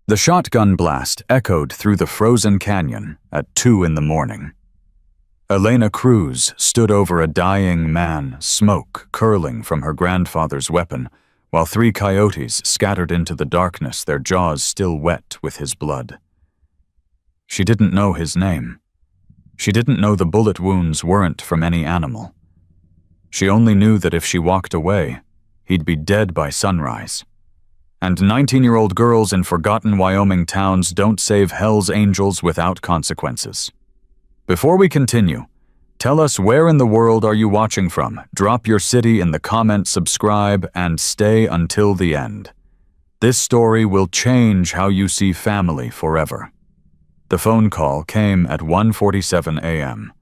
The shotgun blast echoed through the frozen canyon at 2 in the morning. Elena Cruz stood over a dying man, smoke curling from her grandfather's weapon, while 3 coyotes scattered into the darkness, their jaws still wet with his blood. She didn't know his name. She didn't know the bullet wounds weren't from any animal. She only knew that if she walked away, he'd be dead by sunrise. And 19-year-old girls in forgotten Wyoming towns don't save Hell's Angels without consequences. Before we continue, tell us where in the world are you watching from? Drop your city in the comments, subscribe, and stay until the end. This story will change how you see family forever. The phone call came at 1:47 a.m.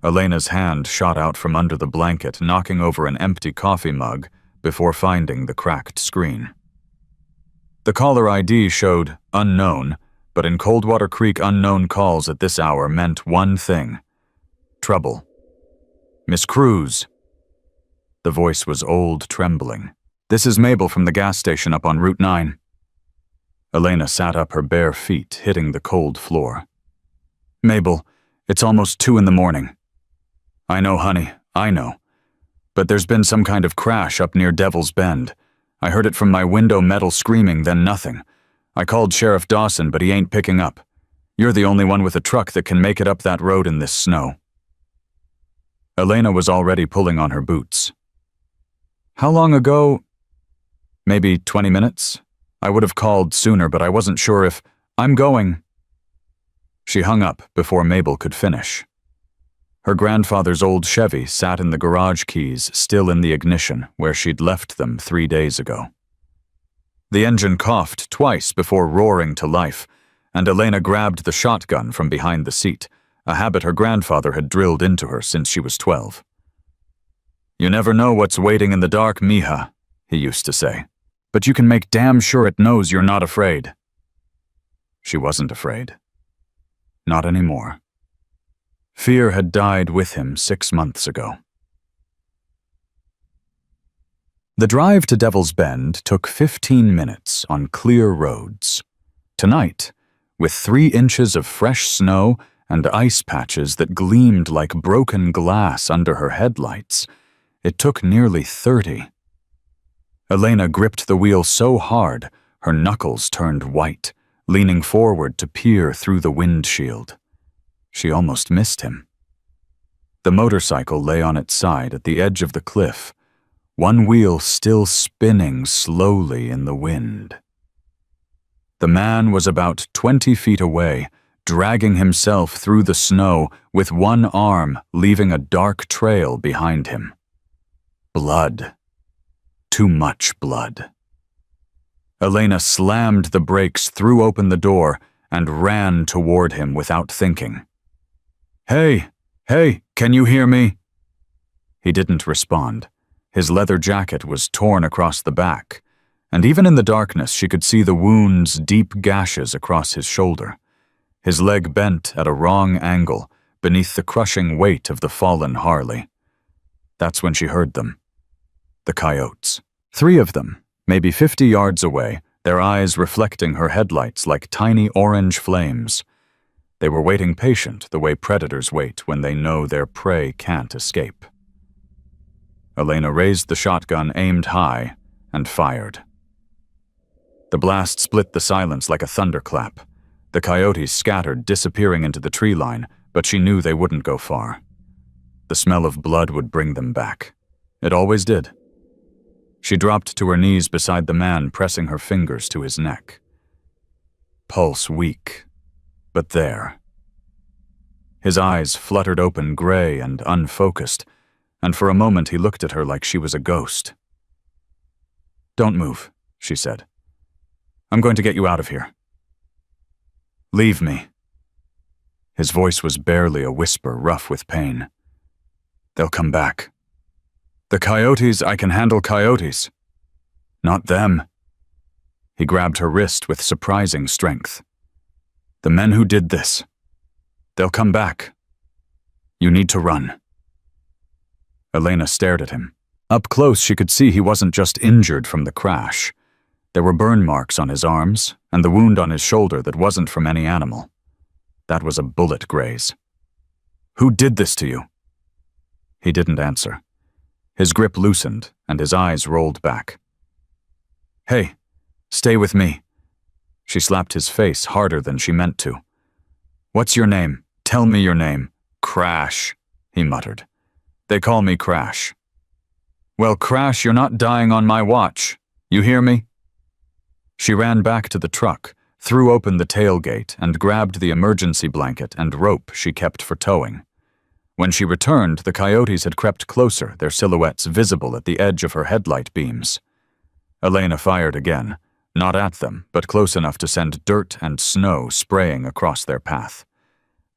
Elena's hand shot out from under the blanket, knocking over an empty coffee mug before finding the cracked screen. The caller ID showed unknown, but in Coldwater Creek, unknown calls at this hour meant one thing: trouble. Miss Cruz. The voice was old, trembling. This is Mabel from the gas station up on Route 9. Elena sat up, her bare feet hitting the cold floor. Mabel, it's almost 2 in the morning. I know, honey, I know. But there's been some kind of crash up near Devil's Bend. I heard it from my window, metal screaming, then nothing. I called Sheriff Dawson, but he ain't picking up. You're the only one with a truck that can make it up that road in this snow. Elena was already pulling on her boots. How long ago? Maybe 20 minutes? I would have called sooner, but I wasn't sure if... I'm going. She hung up before Mabel could finish. Her grandfather's old Chevy sat in the garage, keys still in the ignition where she'd left them 3 days ago. The engine coughed twice before roaring to life, and Elena grabbed the shotgun from behind the seat, a habit her grandfather had drilled into her since she was 12. You never know what's waiting in the dark, mija, he used to say, but you can make damn sure it knows you're not afraid. She wasn't afraid. Not anymore. Fear had died with him 6 months ago. The drive to Devil's Bend took 15 minutes on clear roads. Tonight, with 3 inches of fresh snow and ice patches that gleamed like broken glass under her headlights, it took nearly 30. Elena gripped the wheel so hard, her knuckles turned white, leaning forward to peer through the windshield. She almost missed him. The motorcycle lay on its side at the edge of the cliff, one wheel still spinning slowly in the wind. The man was about 20 feet away, dragging himself through the snow with one arm, leaving a dark trail behind him. Blood. Too much blood. Elena slammed the brakes, threw open the door, and ran toward him without thinking. Hey, can you hear me? He didn't respond. His leather jacket was torn across the back, and even in the darkness she could see the wound's deep gashes across his shoulder. His leg bent at a wrong angle beneath the crushing weight of the fallen Harley. That's when she heard them. The coyotes. 3 of them, maybe 50 yards away, their eyes reflecting her headlights like tiny orange flames. They were waiting patient the way predators wait when they know their prey can't escape. Elena raised the shotgun, aimed high, and fired. The blast split the silence like a thunderclap. The coyotes scattered, disappearing into the tree line, but she knew they wouldn't go far. The smell of blood would bring them back. It always did. She dropped to her knees beside the man, pressing her fingers to his neck. Pulse weak, but there. His eyes fluttered open, gray and unfocused, and for a moment he looked at her like she was a ghost. Don't move, she said. I'm going to get you out of here. Leave me. His voice was barely a whisper, rough with pain. They'll come back. The coyotes, I can handle coyotes. Not them. He grabbed her wrist with surprising strength. The men who did this. They'll come back. You need to run. Elena stared at him. Up close, she could see he wasn't just injured from the crash. There were burn marks on his arms, and the wound on his shoulder that wasn't from any animal. That was a bullet graze. "Who did this to you?" He didn't answer. His grip loosened, and his eyes rolled back. "Hey, stay with me." She slapped his face harder than she meant to. "What's your name? Tell me your name." "Crash," he muttered. "They call me Crash." "Well, Crash, you're not dying on my watch. You hear me?" She ran back to the truck, threw open the tailgate, and grabbed the emergency blanket and rope she kept for towing. When she returned, the coyotes had crept closer, their silhouettes visible at the edge of her headlight beams. Elena fired again, not at them, but close enough to send dirt and snow spraying across their path.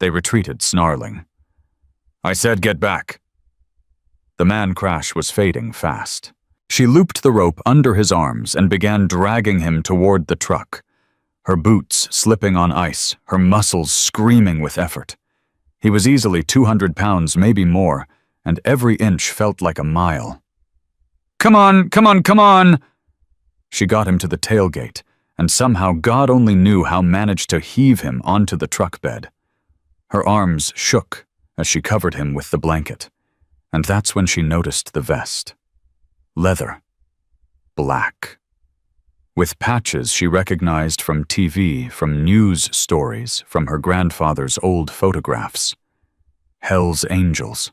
They retreated, snarling. "I said get back." The man Crash was fading fast. She looped the rope under his arms and began dragging him toward the truck, her boots slipping on ice, her muscles screaming with effort. He was easily 200 pounds, maybe more, and every inch felt like a mile. "Come on, come on, come on!" She got him to the tailgate, and somehow God only knew how managed to heave him onto the truck bed. Her arms shook as she covered him with the blanket, and that's when she noticed the vest. Leather. Black. With patches she recognized from TV, from news stories, from her grandfather's old photographs. Hell's Angels.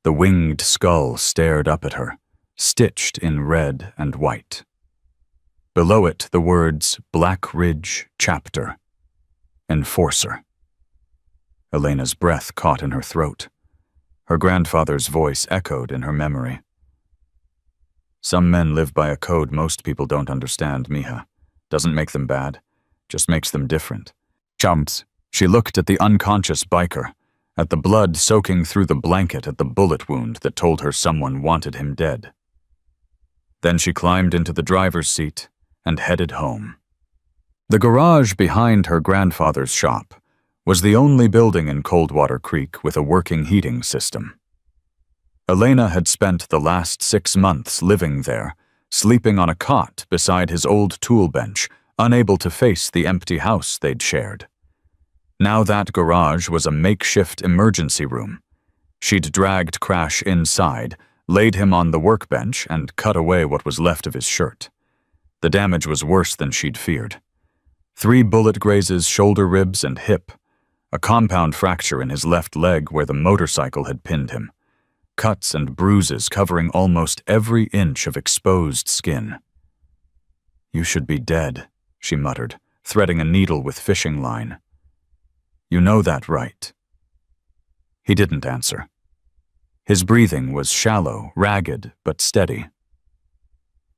The winged skull stared up at her, stitched in red and white. Below it the words Black Ridge Chapter. Enforcer. Elena's breath caught in her throat. Her grandfather's voice echoed in her memory. "Some men live by a code most people don't understand, Mija. Doesn't make them bad, just makes them different." Chumps. She looked at the unconscious biker, at the blood soaking through the blanket at the bullet wound that told her someone wanted him dead. Then she climbed into the driver's seat and headed home. The garage behind her grandfather's shop was the only building in Coldwater Creek with a working heating system. Elena had spent the last 6 months living there, sleeping on a cot beside his old tool bench, unable to face the empty house they'd shared. Now that garage was a makeshift emergency room. She'd dragged Crash inside, laid him on the workbench, and cut away what was left of his shirt. The damage was worse than she'd feared. 3 bullet grazes, shoulder ribs, and hip. A compound fracture in his left leg where the motorcycle had pinned him. Cuts and bruises covering almost every inch of exposed skin. "You should be dead," she muttered, threading a needle with fishing line. "You know that, right?" He didn't answer. His breathing was shallow, ragged, but steady.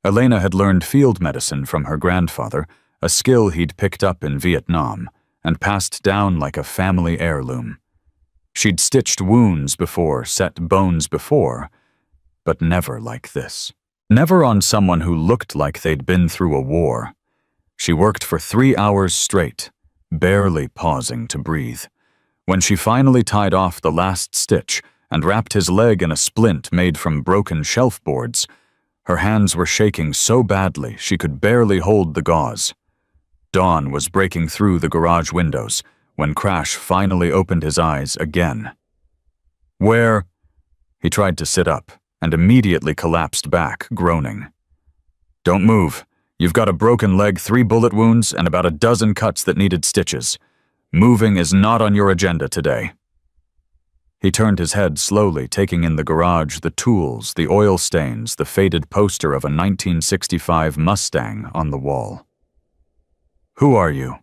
Elena had learned field medicine from her grandfather, a skill he'd picked up in Vietnam, and passed down like a family heirloom. She'd stitched wounds before, set bones before, but never like this. Never on someone who looked like they'd been through a war. She worked for 3 hours straight, barely pausing to breathe. When she finally tied off the last stitch and wrapped his leg in a splint made from broken shelf boards, her hands were shaking so badly she could barely hold the gauze. Dawn was breaking through the garage windows when Crash finally opened his eyes again. "Where?" He tried to sit up and immediately collapsed back, groaning. "Don't move. You've got a broken leg, 3 bullet wounds, and about a dozen cuts that needed stitches. Moving is not on your agenda today." He turned his head slowly, taking in the garage, the tools, the oil stains, the faded poster of a 1965 Mustang on the wall. "Who are you?"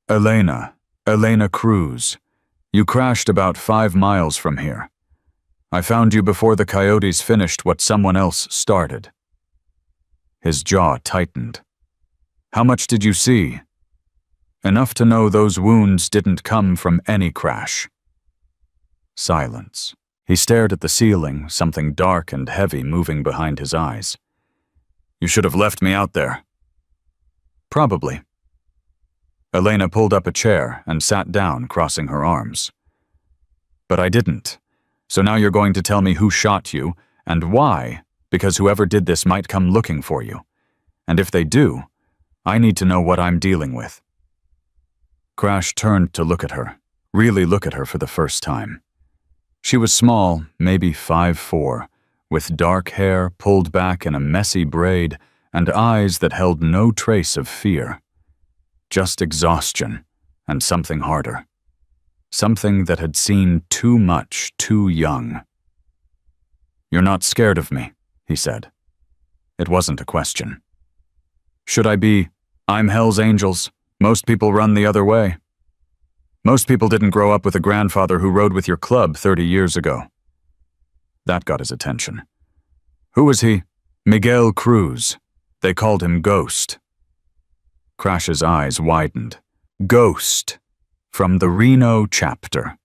Elena Cruz. You crashed about 5 miles from here. I found you before the coyotes finished what someone else started." His jaw tightened. "How much did you see?" "Enough to know those wounds didn't come from any crash." Silence. He stared at the ceiling, something dark and heavy moving behind his eyes. "You should have left me out there." "Probably." Elena pulled up a chair and sat down, crossing her arms. "But I didn't. So now you're going to tell me who shot you and why, because whoever did this might come looking for you. And if they do, I need to know what I'm dealing with." Crash turned to look at her, really look at her for the first time. She was small, maybe 5'4", with dark hair pulled back in a messy braid and eyes that held no trace of fear. Just exhaustion and something harder. Something that had seen too much too young. "You're not scared of me," he said. It wasn't a question. "Should I be? I'm Hell's Angels. Most people run the other way. Most people didn't grow up with a grandfather who rode with your club 30 years ago." That got his attention. "Who was he?" "Miguel Cruz. They called him Ghost." Crash's eyes widened. "Ghost. From the Reno chapter.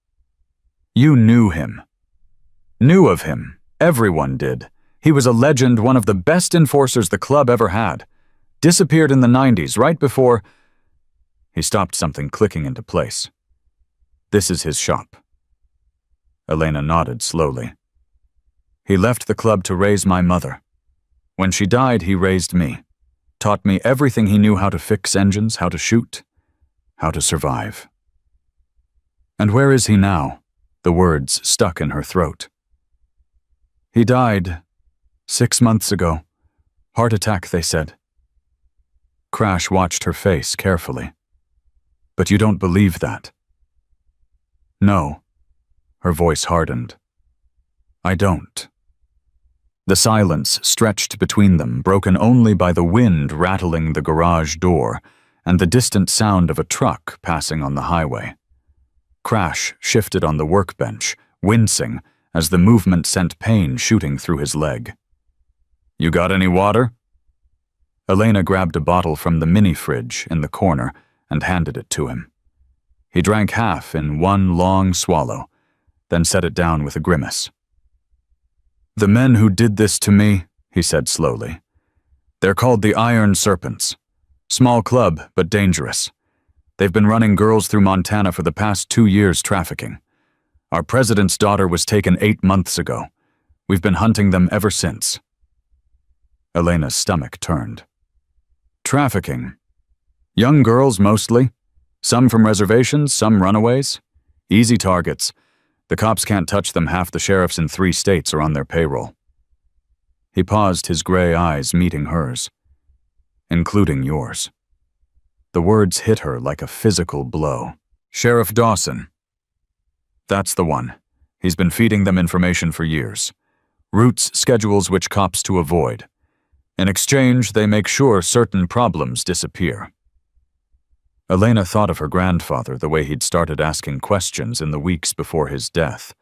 You knew him." "Knew of him. Everyone did. He was a legend, one of the best enforcers the club ever had. Disappeared in the 90s, right before—" He stopped something clicking into place. "This is his shop." Elena nodded slowly. "He left the club to raise my mother. When she died, he raised me. Taught me everything he knew, how to fix engines, how to shoot, how to survive." "And where is he now?" The words stuck in her throat. "He died 6 months ago. Heart attack, they said." Crash watched her face carefully. "But you don't believe that?" "No." Her voice hardened. "I don't." The silence stretched between them, broken only by the wind rattling the garage door and the distant sound of a truck passing on the highway. Crash shifted on the workbench, wincing as the movement sent pain shooting through his leg. "You got any water?" Elena grabbed a bottle from the mini-fridge in the corner and handed it to him. He drank half in one long swallow, then set it down with a grimace. "The men who did this to me," he said slowly. "They're called the Iron Serpents. Small club, but dangerous. They've been running girls through Montana for the past 2 years trafficking. Our president's daughter was taken 8 months ago. We've been hunting them ever since." Elena's stomach turned. "Trafficking? Young girls mostly? Some from reservations, some runaways? Easy targets. The cops can't touch them. Half the sheriffs in 3 states are on their payroll." He paused, his gray eyes meeting hers. "Including yours." The words hit her like a physical blow. "Sheriff Dawson." "That's the one. He's been feeding them information for years. Routes, schedules which cops to avoid. In exchange, they make sure certain problems disappear." Elena thought of her grandfather, the way he'd started asking questions in the weeks before his death.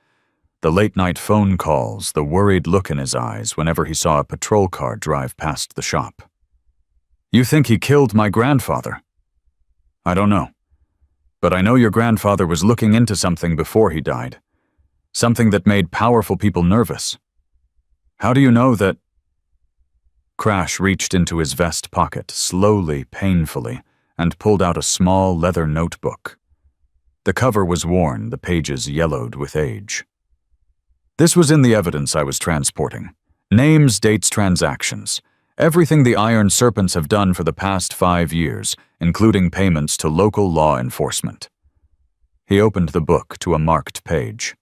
The late-night phone calls, the worried look in his eyes whenever he saw a patrol car drive past the shop. "You think he killed my grandfather?" "I don't know. But I know your grandfather was looking into something before he died. Something that made powerful people nervous. How do you know that—" Crash reached into his vest pocket, slowly, painfully, and pulled out a small leather notebook. The cover was worn, the pages yellowed with age. "This was in the evidence I was transporting. Names, dates, transactions. Everything the Iron Serpents have done for the past 5 years, including payments to local law enforcement." He opened the book to a marked page.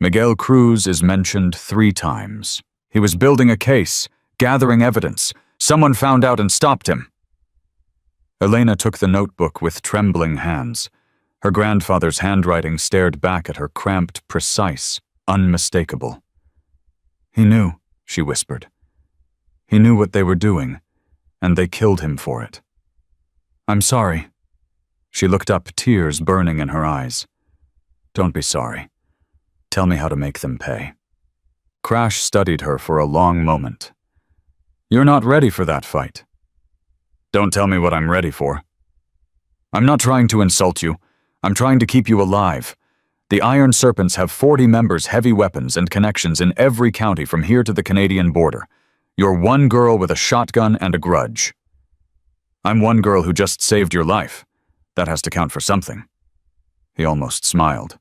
"Miguel Cruz is mentioned 3 times. He was building a case, gathering evidence. Someone found out and stopped him." Elena took the notebook with trembling hands. Her grandfather's handwriting stared back at her, cramped, precise, unmistakable. "He knew," she whispered. "He knew what they were doing, and they killed him for it. I'm sorry." She looked up, tears burning in her eyes. "Don't be sorry. Tell me how to make them pay." Crash studied her for a long moment. "You're not ready for that fight." "Don't tell me what I'm ready for." "I'm not trying to insult you. I'm trying to keep you alive. The Iron Serpents have 40 members, heavy weapons, and connections in every county from here to the Canadian border. You're one girl with a shotgun and a grudge. I'm one girl who just saved your life. That has to count for something." He almost smiled.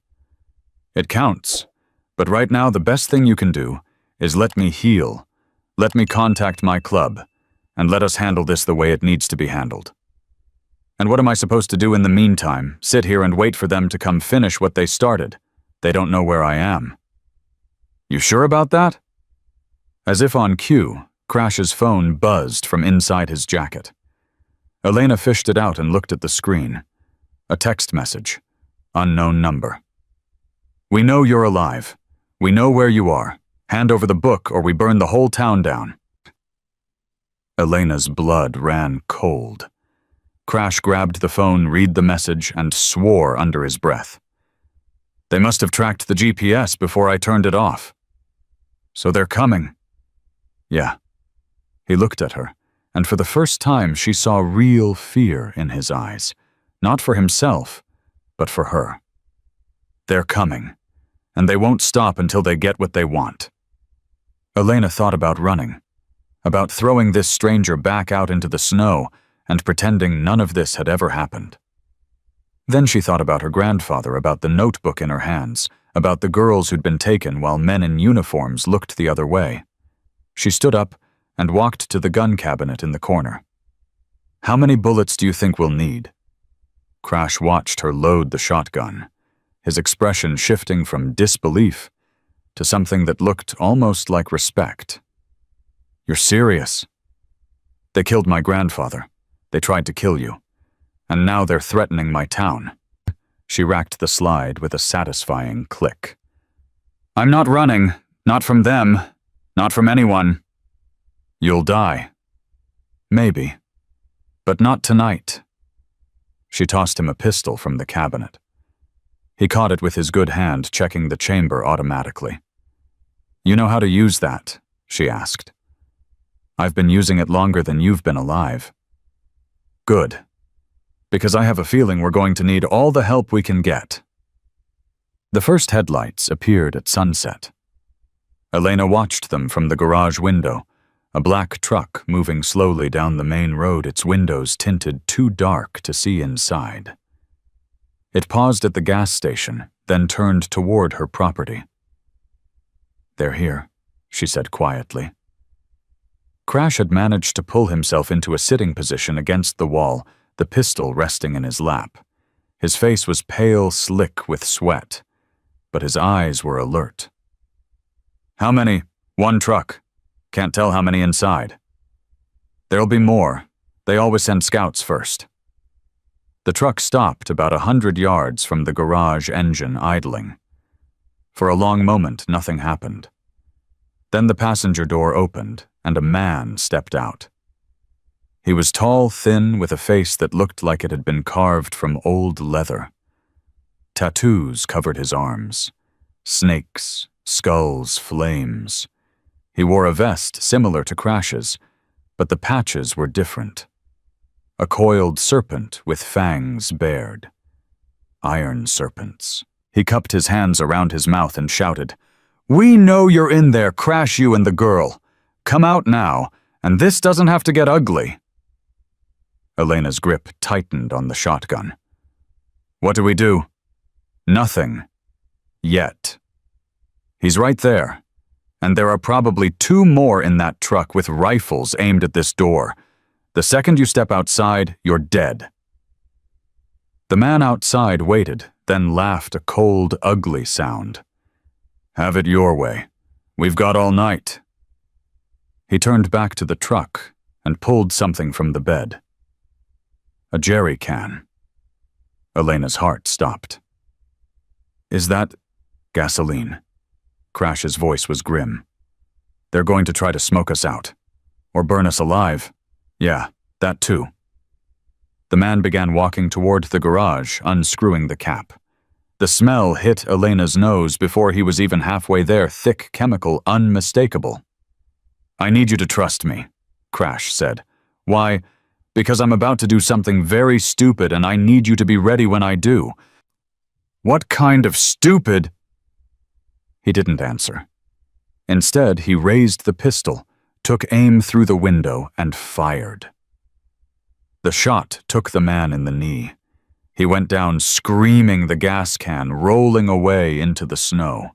"It counts, but right now the best thing you can do is let me heal. Let me contact my club, and let us handle this the way it needs to be handled. And what am I supposed to do in the meantime? Sit here and wait for them to come finish what they started? They don't know where I am. You sure about that? As if on cue, Crash's phone buzzed from inside his jacket. Elena fished it out and looked at the screen. A text message. Unknown number. We know you're alive. We know where you are. Hand over the book or we burn the whole town down. Elena's blood ran cold. Crash grabbed the phone, read the message, and swore under his breath. They must have tracked the GPS before I turned it off. So they're coming. Yeah. He looked at her, and for the first time she saw real fear in his eyes. Not for himself, but for her. They're coming, and they won't stop until they get what they want. Elena thought about running, about throwing this stranger back out into the snow and pretending none of this had ever happened. Then she thought about her grandfather, about the notebook in her hands, about the girls who'd been taken while men in uniforms looked the other way. She stood up and walked to the gun cabinet in the corner. How many bullets do you think we'll need? Crash watched her load the shotgun, his expression shifting from disbelief to something that looked almost like respect. You're serious? They killed my grandfather. They tried to kill you. And now they're threatening my town. She racked the slide with a satisfying click. I'm not running. Not from them. Not from anyone. You'll die. Maybe. But not tonight. She tossed him a pistol from the cabinet. He caught it with his good hand, checking the chamber automatically. You know how to use that? She asked. I've been using it longer than you've been alive. Good. Because I have a feeling we're going to need all the help we can get. The first headlights appeared at sunset. Elena watched them from the garage window, a black truck moving slowly down the main road, its windows tinted too dark to see inside. It paused at the gas station, then turned toward her property. They're here, she said quietly. Crash had managed to pull himself into a sitting position against the wall, the pistol resting in his lap. His face was pale, slick with sweat, but his eyes were alert. How many? One truck. Can't tell how many inside. There'll be more. They always send scouts first. The truck stopped about 100 yards from the garage engine idling. For a long moment, nothing happened. Then the passenger door opened, and a man stepped out. He was tall, thin, with a face that looked like it had been carved from old leather. Tattoos covered his arms. Snakes, skulls, flames. He wore a vest similar to Crash's, but the patches were different. A coiled serpent with fangs bared. Iron serpents. He cupped his hands around his mouth and shouted, "We know you're in there, Crash, you and the girl. Come out now, and this doesn't have to get ugly." Elena's grip tightened on the shotgun. What do we do? Nothing. Yet. He's right there, and there are probably 2 more in that truck with rifles aimed at this door. The second you step outside, you're dead. The man outside waited, then laughed a cold, ugly sound. Have it your way. We've got all night. He turned back to the truck and pulled something from the bed. A jerry can. Elena's heart stopped. Is that gasoline? Crash's voice was grim. They're going to try to smoke us out. Or burn us alive. Yeah, that too. The man began walking toward the garage, unscrewing the cap. The smell hit Elena's nose before he was even halfway there, thick chemical, unmistakable. I need you to trust me, Crash said. Why? Because I'm about to do something very stupid and I need you to be ready when I do. What kind of stupid? He didn't answer. Instead, he raised the pistol, took aim through the window, and fired. The shot took the man in the knee. He went down screaming, the gas can rolling away into the snow.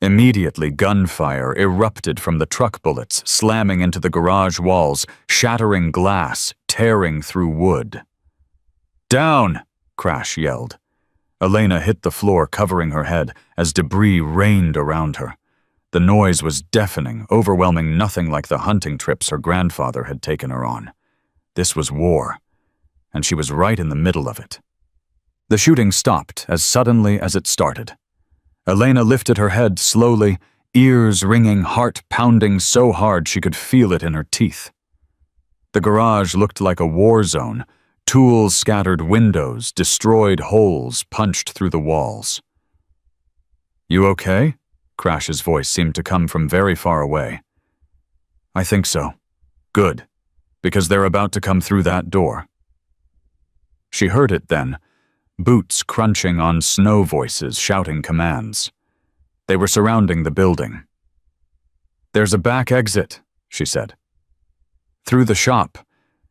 Immediately, gunfire erupted from the truck bullets, slamming into the garage walls, shattering glass, tearing through wood. "Down!" Crash yelled. Elena hit the floor, covering her head, as debris rained around her. The noise was deafening, overwhelming, nothing like the hunting trips her grandfather had taken her on. This was war, and she was right in the middle of it. The shooting stopped as suddenly as it started. Elena lifted her head slowly, ears ringing, heart pounding so hard she could feel it in her teeth. The garage looked like a war zone. Tools scattered windows, destroyed holes punched through the walls. "You okay?" Crash's voice seemed to come from very far away. "I think so. Good, because they're about to come through that door." She heard it then, boots crunching on snow, voices shouting commands. They were surrounding the building. "There's a back exit," she said. "Through the shop.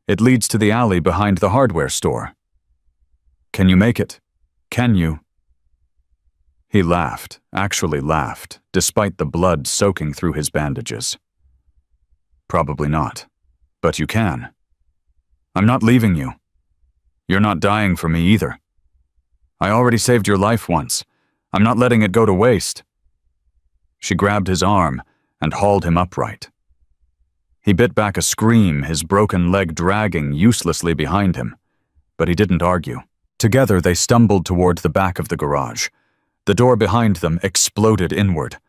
It leads to the alley behind the hardware store. Can you make it? Can you?" He laughed, actually laughed, despite the blood soaking through his bandages. "Probably not, but you can. I'm not leaving you. You're not dying for me either. I already saved your life once. I'm not letting it go to waste." She grabbed his arm and hauled him upright. He bit back a scream, his broken leg dragging uselessly behind him, but he didn't argue. Together they stumbled toward the back of the garage. The door behind them exploded inward.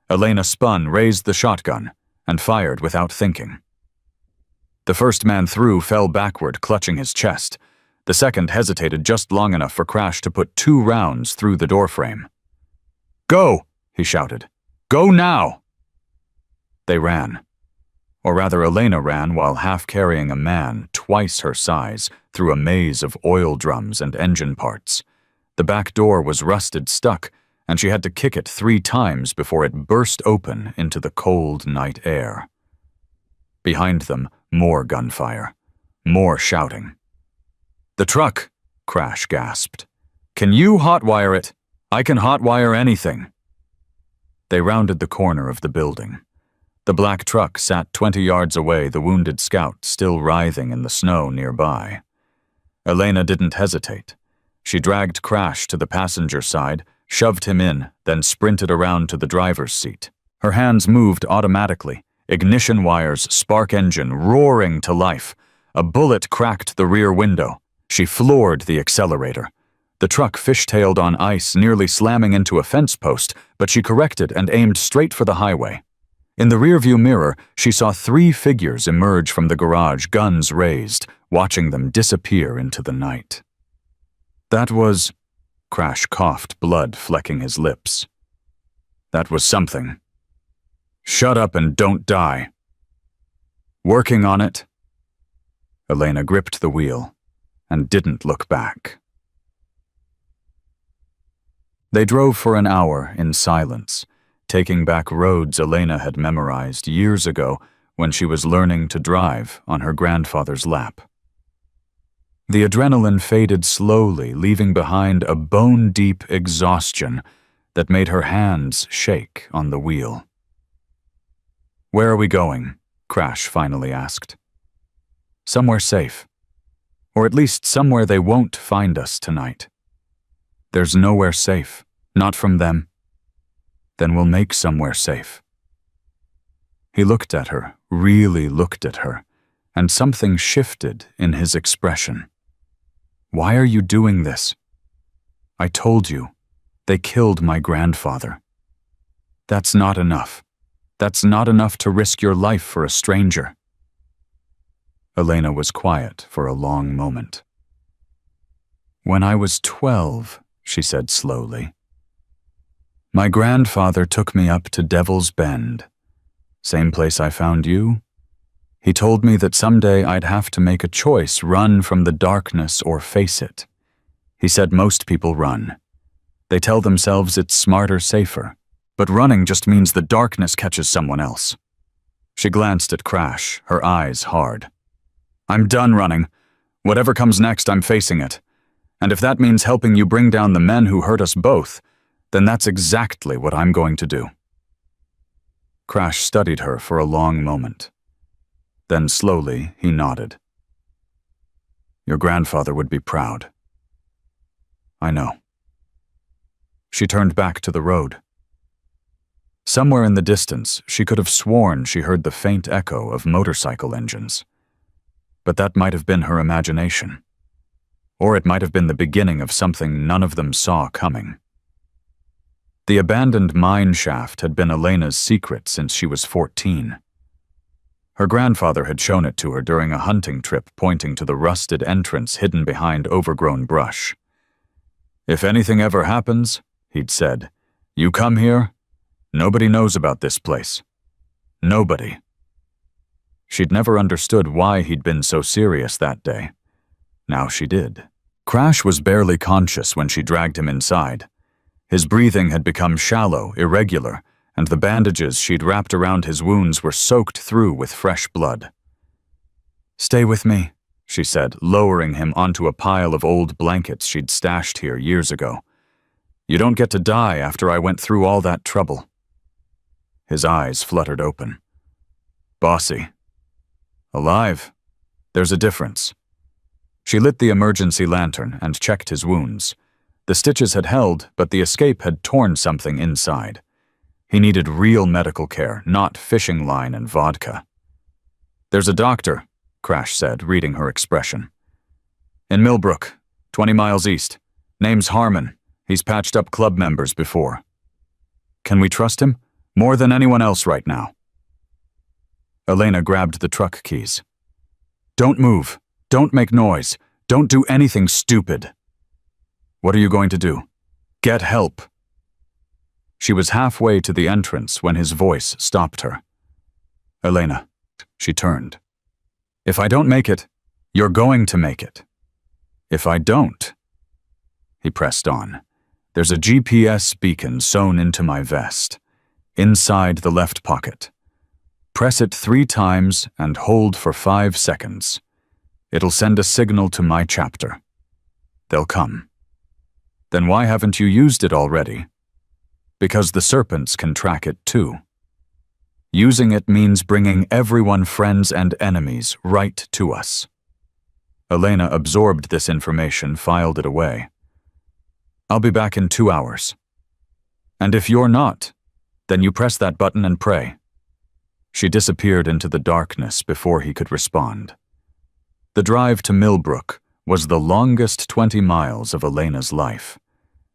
Elena spun, raised the shotgun, and fired without thinking. The first man through fell backward, clutching his chest. The second hesitated just long enough for Crash to put 2 rounds through the doorframe. "Go!" he shouted. "Go now!" They ran. Or rather, Elena ran while half-carrying a man twice her size through a maze of oil drums and engine parts. The back door was rusted stuck, and she had to kick it 3 times before it burst open into the cold night air. Behind them, more gunfire, more shouting. "The truck!" Crash gasped. "Can you hotwire it? I can hotwire anything." They rounded the corner of the building. The black truck sat 20 yards away, the wounded scout still writhing in the snow nearby. Elena didn't hesitate. She dragged Crash to the passenger side, shoved him in, then sprinted around to the driver's seat. Her hands moved automatically, ignition wires, spark engine roaring to life. A bullet cracked the rear window. She floored the accelerator. The truck fishtailed on ice, nearly slamming into a fence post, but she corrected and aimed straight for the highway. In the rearview mirror, she saw 3 figures emerge from the garage, guns raised, watching them disappear into the night. That was... Crash coughed, blood flecking his lips. "That was something. Shut up and don't die." "Working on it." Elena gripped the wheel and didn't look back. They drove for an hour in silence, taking back roads Elena had memorized years ago when she was learning to drive on her grandfather's lap. The adrenaline faded slowly, leaving behind a bone-deep exhaustion that made her hands shake on the wheel. "Where are we going?" Crash finally asked. "Somewhere safe. Or at least somewhere they won't find us tonight." "There's nowhere safe. Not from them." "Then we'll make somewhere safe." He looked at her, really looked at her, and something shifted in his expression. "Why are you doing this?" "I told you. They killed my grandfather." "That's not enough. That's not enough to risk your life for a stranger." Elena was quiet for a long moment. "When I was 12, she said slowly, my grandfather took me up to Devil's Bend. Same place I found you. He told me that someday I'd have to make a choice, run from the darkness or face it. He said most people run. They tell themselves it's smarter, safer. But running just means the darkness catches someone else." She glanced at Crash, her eyes hard. "I'm done running. Whatever comes next, I'm facing it. And if that means helping you bring down the men who hurt us both, then that's exactly what I'm going to do." Crash studied her for a long moment. Then slowly he nodded. Your grandfather would be proud. I know. She turned back to the road. Somewhere in the distance, she could have sworn she heard the faint echo of motorcycle engines. But that might have been her imagination. Or it might have been the beginning of something none of them saw coming. The abandoned mine shaft had been Elena's secret since she was 14. Her grandfather had shown it to her during a hunting trip, pointing to the rusted entrance hidden behind overgrown brush. If anything ever happens, he'd said, you come here, nobody knows about this place. Nobody. She'd never understood why he'd been so serious that day. Now she did. Crash was barely conscious when she dragged him inside. His breathing had become shallow, irregular, and the bandages she'd wrapped around his wounds were soaked through with fresh blood. Stay with me, she said, lowering him onto a pile of old blankets she'd stashed here years ago. You don't get to die after I went through all that trouble. His eyes fluttered open. Bossy. Alive? There's a difference. She lit the emergency lantern and checked his wounds. The stitches had held, but the escape had torn something inside. He needed real medical care, not fishing line and vodka. There's a doctor, Crash said, reading her expression. In Millbrook, 20 miles east. Name's Harmon. He's patched up club members before. Can we trust him? More than anyone else right now. Elena grabbed the truck keys. Don't move. Don't make noise. Don't do anything stupid. What are you going to do? Get help. She was halfway to the entrance when his voice stopped her. Elena, she turned. If I don't make it, you're going to make it. If I don't, he pressed on. There's a GPS beacon sewn into my vest, inside the left pocket. Press it 3 times and hold for 5 seconds. It'll send a signal to my chapter. They'll come. Then why haven't you used it already? Because the serpents can track it too. Using it means bringing everyone, friends and enemies, right to us. Elena absorbed this information, filed it away. I'll be back in 2 hours. And if you're not, then you press that button and pray. She disappeared into the darkness before he could respond. The drive to Millbrook was the longest 20 miles of Elena's life.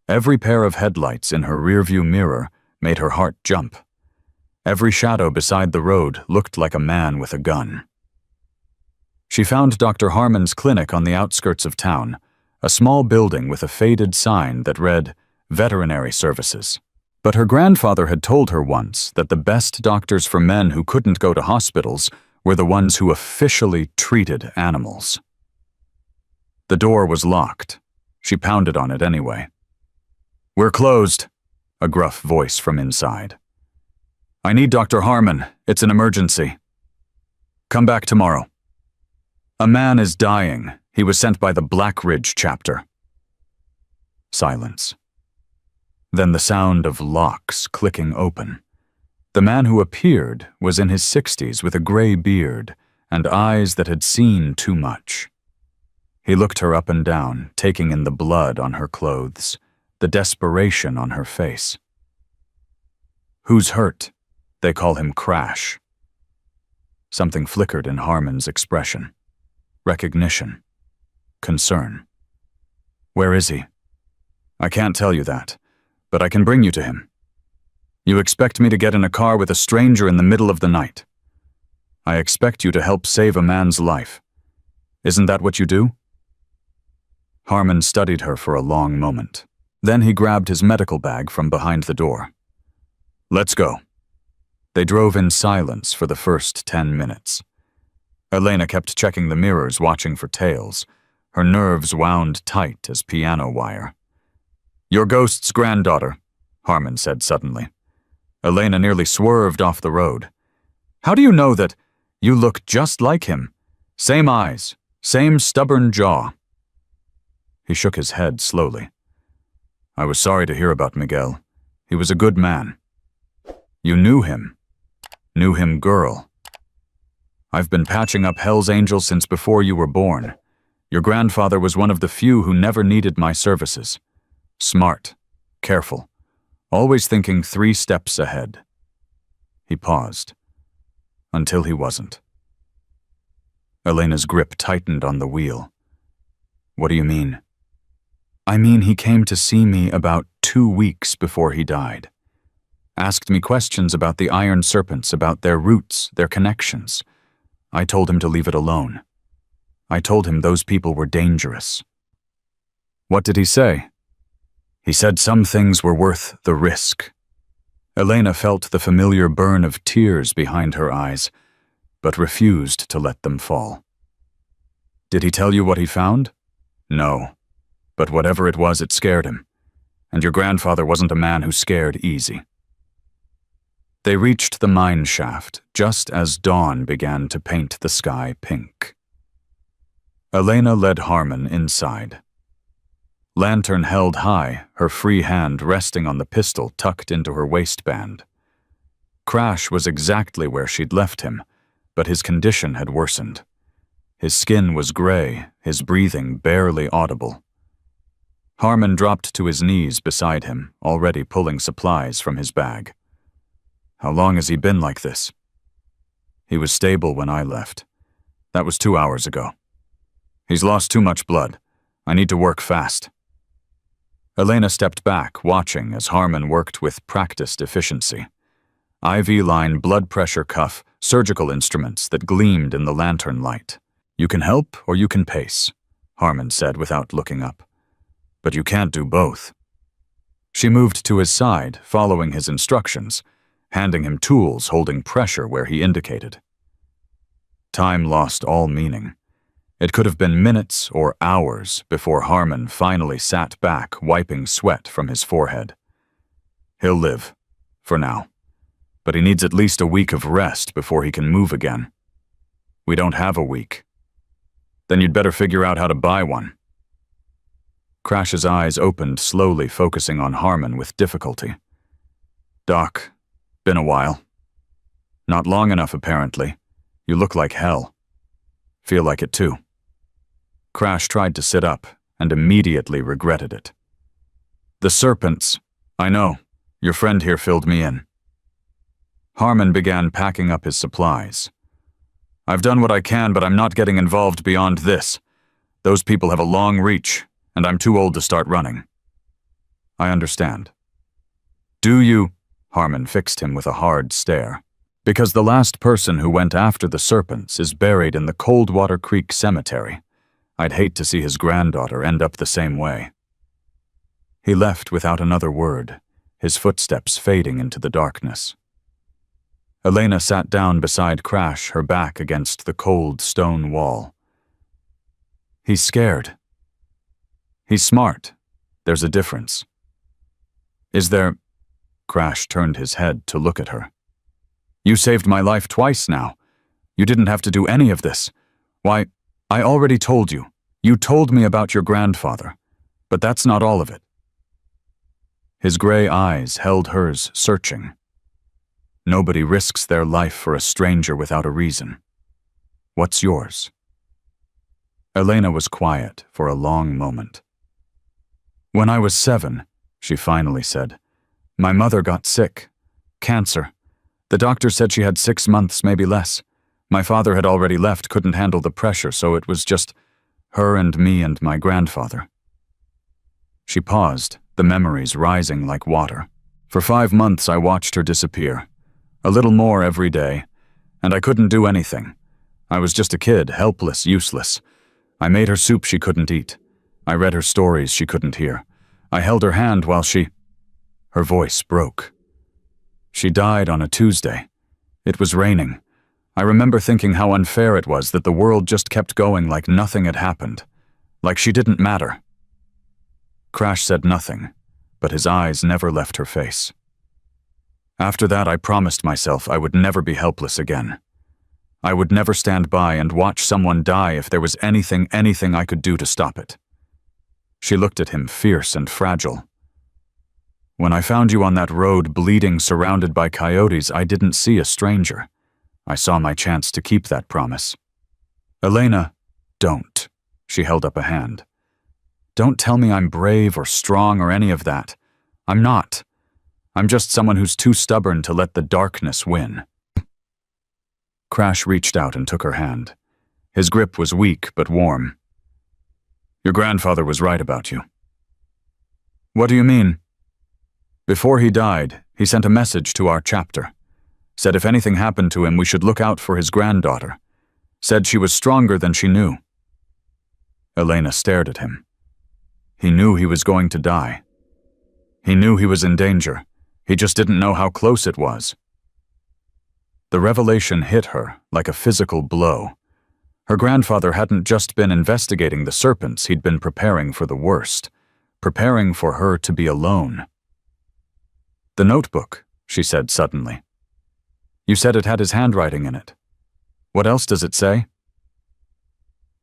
Every pair of headlights in her rearview mirror made her heart jump. Every shadow beside the road looked like a man with a gun. She found Dr. Harmon's clinic on the outskirts of town, a small building with a faded sign that read, Veterinary Services. But her grandfather had told her once that the best doctors for men who couldn't go to hospitals were the ones who officially treated animals. The door was locked. She pounded on it anyway. We're closed, a gruff voice from inside. I need Dr. Harmon. It's an emergency. Come back tomorrow. A man is dying. He was sent by the Black Ridge chapter. Silence. Then the sound of locks clicking open. The man who appeared was in his 60s with a gray beard and eyes that had seen too much. He looked her up and down, taking in the blood on her clothes, the desperation on her face. Who's hurt? They call him Crash. Something flickered in Harmon's expression. Recognition. Concern. Where is he? I can't tell you that, but I can bring you to him. You expect me to get in a car with a stranger in the middle of the night. I expect you to help save a man's life. Isn't that what you do? Harmon studied her for a long moment. Then he grabbed his medical bag from behind the door. Let's go. They drove in silence for the first 10 minutes. Elena kept checking the mirrors, watching for tails. Her nerves wound tight as piano wire. Your ghost's granddaughter, Harmon said suddenly. Elena nearly swerved off the road. How do you know that? You look just like him. Same eyes, same stubborn jaw. He shook his head slowly. I was sorry to hear about Miguel. He was a good man. You knew him. Knew him, girl. I've been patching up Hell's Angels since before you were born. Your grandfather was one of the few who never needed my services. Smart, careful, always thinking 3 steps ahead. He paused. Until he wasn't. Elena's grip tightened on the wheel. What do you mean? I mean he came to see me about 2 weeks before he died. Asked me questions about the iron serpents, about their roots, their connections. I told him to leave it alone. I told him those people were dangerous. What did he say? He said some things were worth the risk. Elena felt the familiar burn of tears behind her eyes, but refused to let them fall. Did he tell you what he found? No. But whatever it was, it scared him. And your grandfather wasn't a man who scared easy. They reached the mine shaft just as dawn began to paint the sky pink. Elena led Harmon inside. Lantern held high, her free hand resting on the pistol tucked into her waistband. Crash was exactly where she'd left him, but his condition had worsened. His skin was gray, his breathing barely audible. Harmon dropped to his knees beside him, already pulling supplies from his bag. How long has he been like this? He was stable when I left. That was 2 hours ago. He's lost too much blood. I need to work fast. Elena stepped back, watching as Harmon worked with practiced efficiency. IV line, blood pressure cuff, surgical instruments that gleamed in the lantern light. You can help or you can pace, Harmon said without looking up. But you can't do both. She moved to his side, following his instructions, handing him tools, holding pressure where he indicated. Time lost all meaning. It could have been minutes or hours before Harmon finally sat back, wiping sweat from his forehead. He'll live, for now. But he needs at least a week of rest before he can move again. We don't have a week. Then you'd better figure out how to buy one. Crash's eyes opened slowly, focusing on Harmon with difficulty. Doc, been a while. Not long enough, apparently. You look like hell. Feel like it too. Crash tried to sit up and immediately regretted it. The serpents. I know. Your friend here filled me in. Harmon began packing up his supplies. I've done what I can, but I'm not getting involved beyond this. Those people have a long reach, and I'm too old to start running. I understand. Do you? Harmon fixed him with a hard stare. Because the last person who went after the serpents is buried in the Coldwater Creek Cemetery. I'd hate to see his granddaughter end up the same way. He left without another word, his footsteps fading into the darkness. Elena sat down beside Crash, her back against the cold stone wall. He's scared. He's smart. There's a difference. Is there? Crash turned his head to look at her. You saved my life twice now. You didn't have to do any of this. Why, I already told you. You told me about your grandfather. But that's not all of it. His gray eyes held hers, searching. Nobody risks their life for a stranger without a reason. What's yours? Elena was quiet for a long moment. When I was 7, she finally said, my mother got sick. Cancer. The doctor said she had 6 months, maybe less. My father had already left, couldn't handle the pressure, so it was just her and me and my grandfather. She paused, the memories rising like water. For 5 months I watched her disappear. A little more every day, and I couldn't do anything. I was just a kid, helpless, useless. I made her soup she couldn't eat. I read her stories she couldn't hear. I held her hand while she... Her voice broke. She died on a Tuesday. It was raining. I remember thinking how unfair it was that the world just kept going like nothing had happened. Like she didn't matter. Crash said nothing, but his eyes never left her face. After that, I promised myself I would never be helpless again. I would never stand by and watch someone die if there was anything I could do to stop it. She looked at him, fierce and fragile. When I found you on that road bleeding surrounded by coyotes, I didn't see a stranger. I saw my chance to keep that promise. Elena, don't. She held up a hand. Don't tell me I'm brave or strong or any of that. I'm not. I'm just someone who's too stubborn to let the darkness win. Crash reached out and took her hand. His grip was weak but warm. Your grandfather was right about you. What do you mean? Before he died, he sent a message to our chapter. Said if anything happened to him, we should look out for his granddaughter. Said she was stronger than she knew. Elena stared at him. He knew he was going to die. He knew he was in danger. He just didn't know how close it was. The revelation hit her like a physical blow. Her grandfather hadn't just been investigating the serpents, he'd been preparing for the worst, preparing for her to be alone. The notebook, she said suddenly. You said it had his handwriting in it. What else does it say?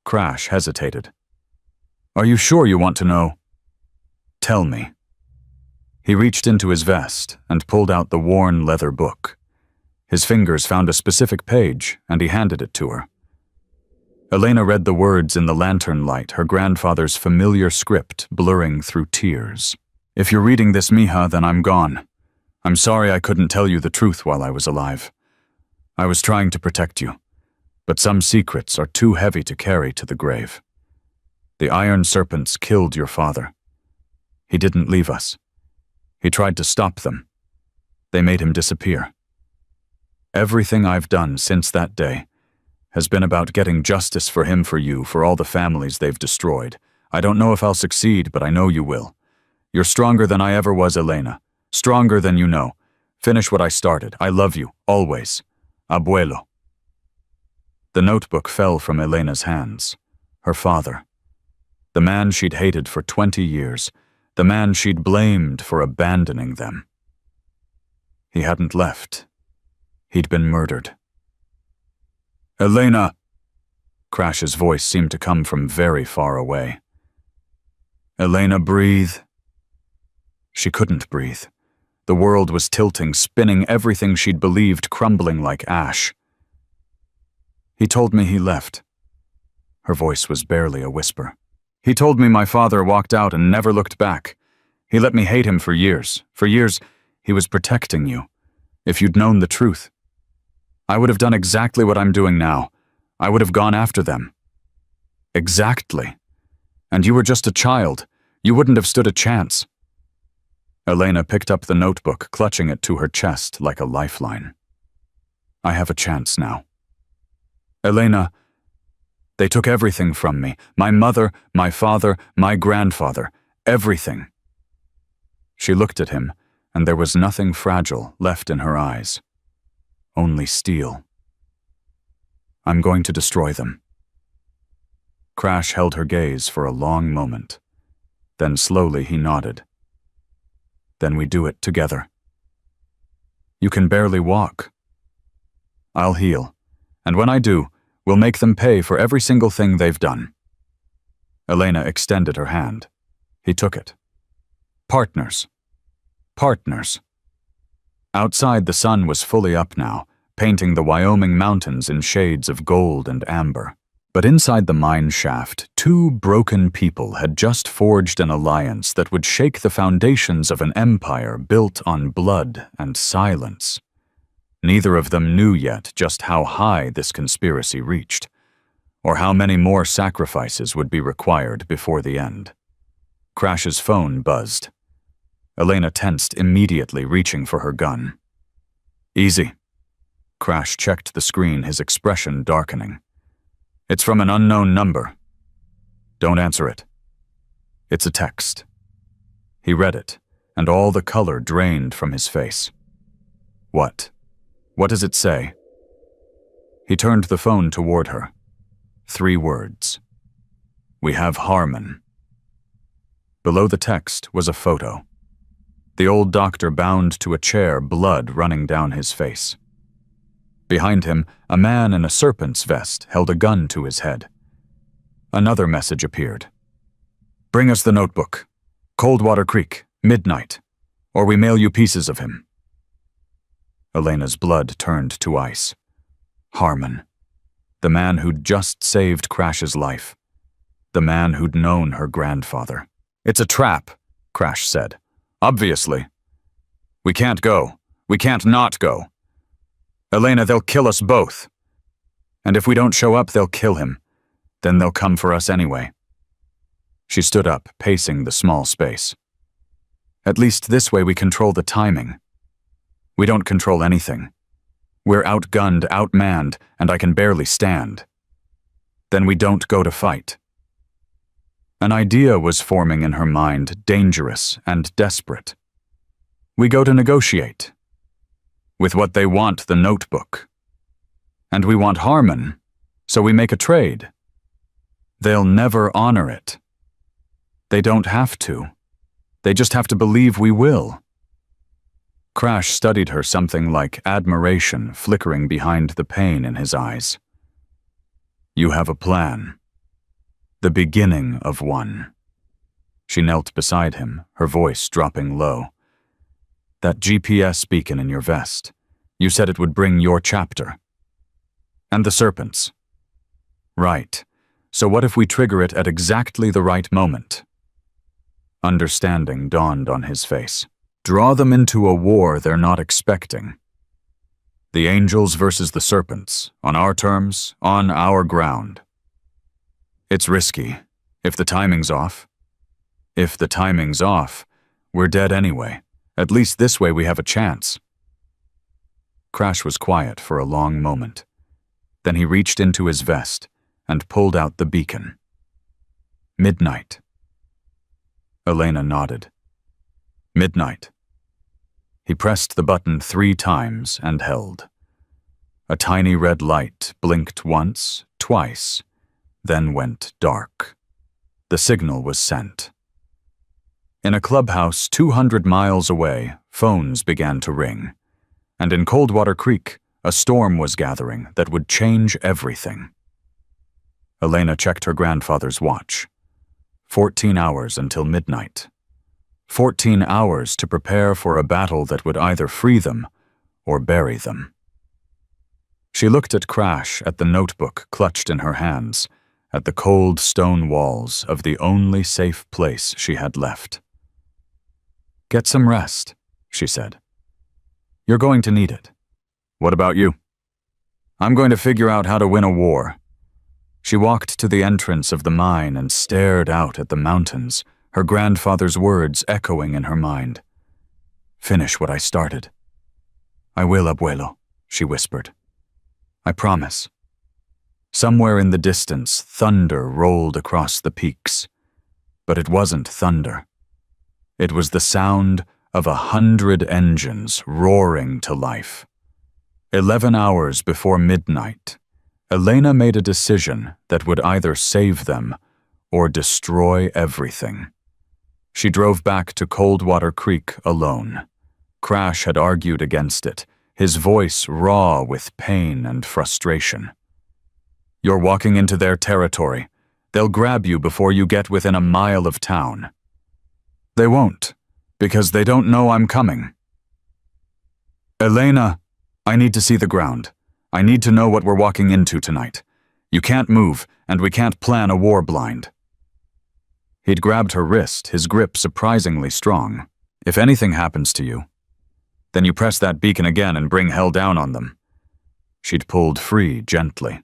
Crash hesitated. Are you sure you want to know? Tell me. He reached into his vest and pulled out the worn leather book. His fingers found a specific page, and he handed it to her. Elena read the words in the lantern light, her grandfather's familiar script blurring through tears. If you're reading this, mija, then I'm gone. I'm sorry I couldn't tell you the truth while I was alive. I was trying to protect you, but some secrets are too heavy to carry to the grave. The iron serpents killed your father. He didn't leave us. He tried to stop them. They made him disappear. Everything I've done since that day has been about getting justice for him, for you, for all the families they've destroyed. I don't know if I'll succeed, but I know you will. You're stronger than I ever was, Elena. Stronger than you know. Finish what I started. I love you, always. Abuelo. The notebook fell from Elena's hands. Her father. The man she'd hated for 20 years. The man she'd blamed for abandoning them. He hadn't left. He'd been murdered. Elena! Crash's voice seemed to come from very far away. Elena, breathe. She couldn't breathe. The world was tilting, spinning, everything she'd believed crumbling like ash. He told me he left. Her voice was barely a whisper. He told me my father walked out and never looked back. He let me hate him for years. For years, he was protecting you. If you'd known the truth. I would have done exactly what I'm doing now. I would have gone after them. Exactly. And you were just a child. You wouldn't have stood a chance. Elena picked up the notebook, clutching it to her chest like a lifeline. I have a chance now. Elena, they took everything from me. My mother, my father, my grandfather. Everything. She looked at him, and there was nothing fragile left in her eyes. Only steel. I'm going to destroy them. Crash held her gaze for a long moment. Then slowly he nodded. Then we do it together. You can barely walk. I'll heal, and when I do, we'll make them pay for every single thing they've done. Elena extended her hand. He took it. Partners. Partners. Outside, the sun was fully up now, painting the Wyoming mountains in shades of gold and amber. But inside the mine shaft, two broken people had just forged an alliance that would shake the foundations of an empire built on blood and silence. Neither of them knew yet just how high this conspiracy reached, or how many more sacrifices would be required before the end. Crash's phone buzzed. Elena tensed, immediately reaching for her gun. Easy. Crash checked the screen, his expression darkening. It's from an unknown number. Don't answer it. It's a text. He read it, and all the color drained from his face. What? What does it say? He turned the phone toward her. 3 words. We have Harmon. Below the text was a photo. The old doctor bound to a chair, blood running down his face. Behind him, a man in a serpent's vest held a gun to his head. Another message appeared. Bring us the notebook. Coldwater Creek, midnight. or we mail you pieces of him." Elena's blood turned to ice. Harmon. The man who'd just saved Crash's life. The man who'd known her grandfather. "It's a trap," Crash said. "Obviously. We can't go. We can't not go. Elena, they'll kill us both. And if we don't show up, they'll kill him. Then they'll come for us anyway." She stood up, pacing the small space. "At least this way we control the timing. We don't control anything. We're outgunned, outmanned, and I can barely stand. Then we don't go to fight." An idea was forming in her mind, dangerous and desperate. We go to negotiate. With what they want, the notebook. And we want Harmon, so we make a trade. They'll never honor it. They don't have to. They just have to believe we will. Crash studied her, something like admiration flickering behind the pain in his eyes. "You have a plan. The beginning of one." She knelt beside him, her voice dropping low. "That GPS beacon in your vest. You said it would bring your chapter. And the serpents. Right. So what if we trigger it at exactly the right moment?" Understanding dawned on his face. "Draw them into a war they're not expecting. The angels versus the serpents, on our terms, on our ground. It's risky, if the timing's off. If the timing's off, we're dead anyway. At least this way we have a chance." Crash was quiet for a long moment. Then he reached into his vest and pulled out the beacon. "Midnight." Elena nodded. "Midnight." He pressed the button 3 times and held. A tiny red light blinked once, twice, then went dark. The signal was sent. In a clubhouse 200 miles away, phones began to ring. And in Coldwater Creek, a storm was gathering that would change everything. Elena checked her grandfather's watch. 14 hours until midnight. 14 hours to prepare for a battle that would either free them or bury them. She looked at Crash, at the notebook clutched in her hands, at the cold stone walls of the only safe place she had left. "Get some rest," she said. "You're going to need it. What about you?" "I'm going to figure out how to win a war." She walked to the entrance of the mine and stared out at the mountains, her grandfather's words echoing in her mind. "Finish what I started." "I will, abuelo," she whispered. "I promise." Somewhere in the distance, thunder rolled across the peaks. But it wasn't thunder. It was the sound of 100 engines roaring to life. 11 hours before midnight, Elena made a decision that would either save them or destroy everything. She drove back to Coldwater Creek alone. Crash had argued against it, his voice raw with pain and frustration. "You're walking into their territory. They'll grab you before you get within a mile of town." "They won't, because they don't know I'm coming." "Elena, I need to see the ground. I need to know what we're walking into tonight. You can't move, and we can't plan a war blind." He'd grabbed her wrist, his grip surprisingly strong. "If anything happens to you, then you press that beacon again and bring hell down on them." She'd pulled free gently.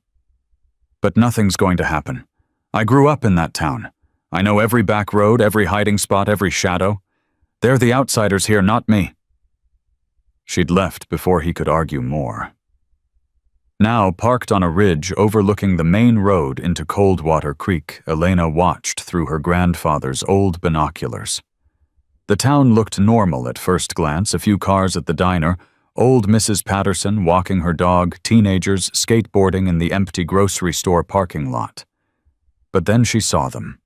"But nothing's going to happen. I grew up in that town. I know every back road, every hiding spot, every shadow. They're the outsiders here, not me." She'd left before he could argue more. Now, parked on a ridge overlooking the main road into Coldwater Creek, Elena watched through her grandfather's old binoculars. The town looked normal at first glance, a few cars at the diner, old Mrs. Patterson walking her dog, teenagers skateboarding in the empty grocery store parking lot. But then she saw them.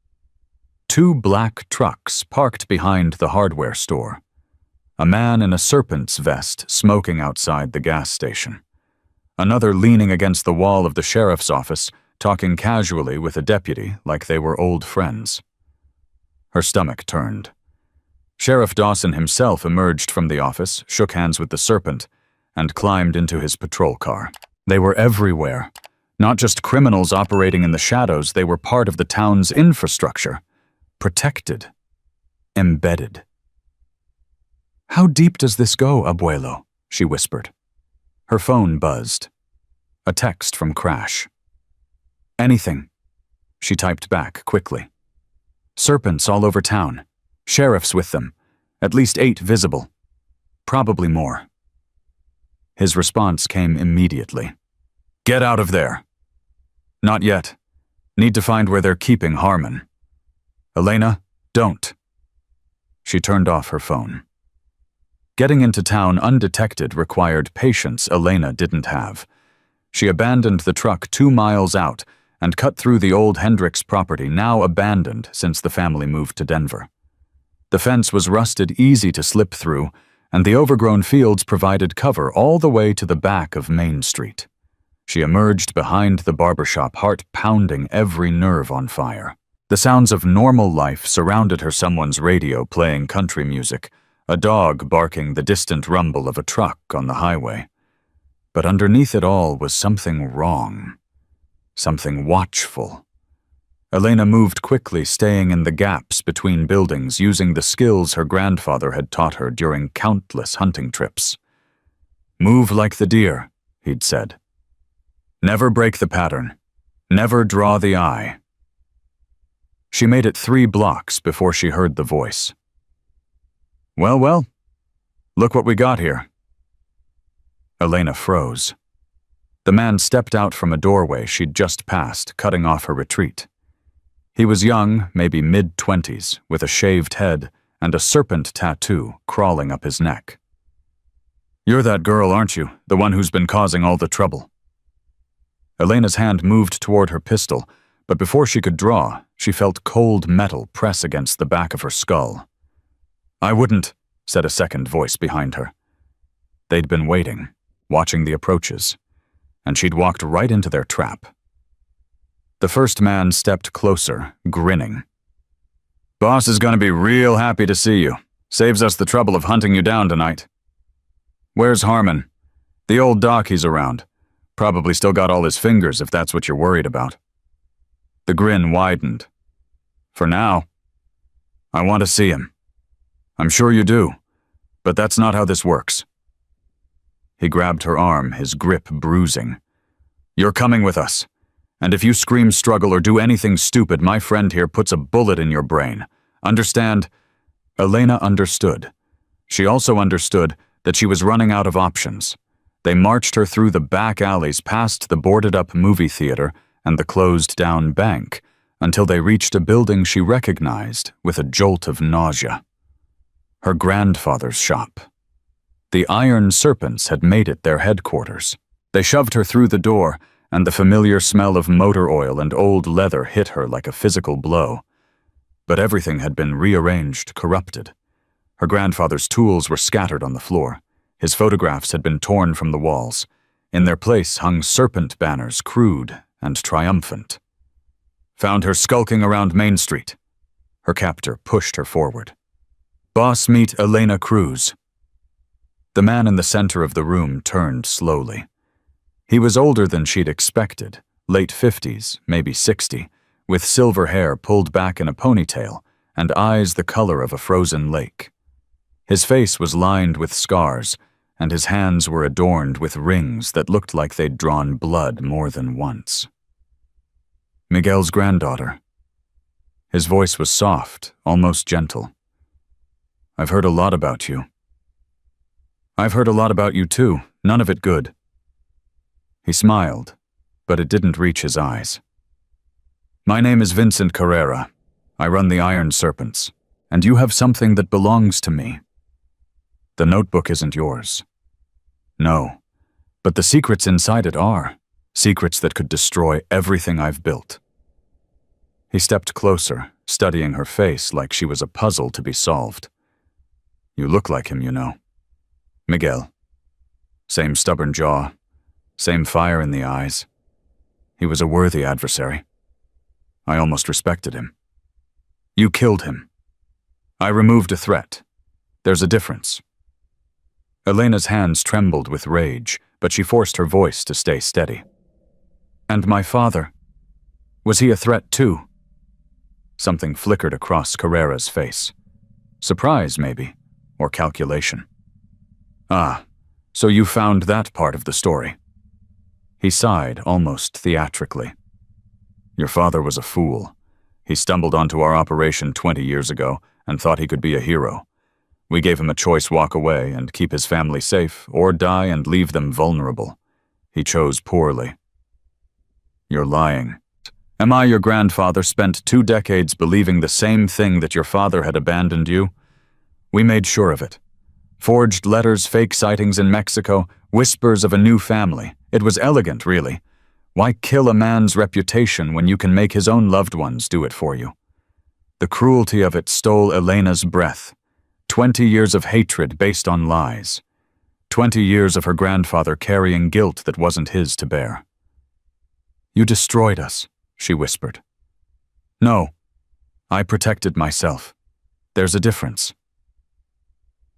2 black trucks parked behind the hardware store. A man in a serpent's vest smoking outside the gas station. Another leaning against the wall of the sheriff's office, talking casually with a deputy like they were old friends. Her stomach turned. Sheriff Dawson himself emerged from the office, shook hands with the serpent, and climbed into his patrol car. They were everywhere. Not just criminals operating in the shadows, they were part of the town's infrastructure. Protected. Embedded. "How deep does this go, Abuelo?" she whispered. Her phone buzzed. A text from Crash. "Anything," she typed back quickly. "Serpents all over town. Sheriffs with them. At least 8 visible. Probably more." His response came immediately. "Get out of there." "Not yet. Need to find where they're keeping Harmon." "Elena, don't." She turned off her phone. Getting into town undetected required patience Elena didn't have. She abandoned the truck 2 miles out and cut through the old Hendricks property, now abandoned since the family moved to Denver. The fence was rusted, easy to slip through, and the overgrown fields provided cover all the way to the back of Main Street. She emerged behind the barbershop, heart pounding, every nerve on fire. The sounds of normal life surrounded her, someone's radio playing country music, a dog barking, the distant rumble of a truck on the highway. But underneath it all was something wrong, something watchful. Elena moved quickly, staying in the gaps between buildings, using the skills her grandfather had taught her during countless hunting trips. "Move like the deer," he'd said. "Never break the pattern. Never draw the eye." She made it 3 blocks before she heard the voice. Well, look what we got here." Elena froze. The man stepped out from a doorway she'd just passed, cutting off her retreat. He was young, maybe mid-20s, with a shaved head and a serpent tattoo crawling up his neck. "You're that girl, aren't you? The one who's been causing all the trouble." Elena's hand moved toward her pistol, but before she could draw, she felt cold metal press against the back of her skull. "I wouldn't," said a second voice behind her. They'd been waiting, watching the approaches, and she'd walked right into their trap. The first man stepped closer, grinning. "Boss is gonna be real happy to see you. Saves us the trouble of hunting you down tonight." "Where's Harmon?" "The old doc, he's around. Probably still got all his fingers if that's what you're worried about." The grin widened. "For now. I want to see him." "I'm sure you do, but that's not how this works." He grabbed her arm, his grip bruising. "You're coming with us. And if you scream, struggle, or do anything stupid, my friend here puts a bullet in your brain. Understand?" Elena understood. She also understood that she was running out of options. They marched her through the back alleys, past the boarded-up movie theater and the closed-down bank, until they reached a building she recognized with a jolt of nausea. Her grandfather's shop. The Iron Serpents had made it their headquarters. They shoved her through the door, and the familiar smell of motor oil and old leather hit her like a physical blow. But everything had been rearranged, corrupted. Her grandfather's tools were scattered on the floor. His photographs had been torn from the walls. In their place hung serpent banners, crude and triumphant. "Found her skulking around Main Street." Her captor pushed her forward. "Boss, meet Elena Cruz." The man in the center of the room turned slowly. He was older than she'd expected, late 50s, maybe 60, with silver hair pulled back in a ponytail and eyes the color of a frozen lake. His face was lined with scars, and his hands were adorned with rings that looked like they'd drawn blood more than once. "Miguel's granddaughter." His voice was soft, almost gentle. "I've heard a lot about you." "I've heard a lot about you too, none of it good." He smiled, but it didn't reach his eyes. "My name is Vincent Carrera. I run the Iron Serpents, and you have something that belongs to me. The notebook isn't yours." "No, but the secrets inside it are. Secrets that could destroy everything I've built." He stepped closer, studying her face like she was a puzzle to be solved. "You look like him, you know. Miguel. Same stubborn jaw, same fire in the eyes. He was a worthy adversary. I almost respected him. You killed him. I removed a threat, There's a difference. Elena's hands trembled with rage, but she forced her voice to stay steady. And my father, was he a threat too? Something flickered across Carrera's face. Surprise, maybe, or calculation. Ah, so you found that part of the story. He sighed, almost theatrically. Your father was a fool. He stumbled onto our operation 20 years ago and thought he could be a hero. We gave him a choice: walk away and keep his family safe, or die and leave them vulnerable. He chose poorly. You're lying. Am I your grandfather spent 2 decades believing the same thing that your father had abandoned you? We made sure of it. Forged letters, fake sightings in Mexico, whispers of a new family. It was elegant, really. Why kill a man's reputation when you can make his own loved ones do it for you? The cruelty of it stole Elena's breath. 20 years of hatred based on lies. 20 years of her grandfather carrying guilt that wasn't his to bear. You destroyed us, she whispered. No, I protected myself. There's a difference.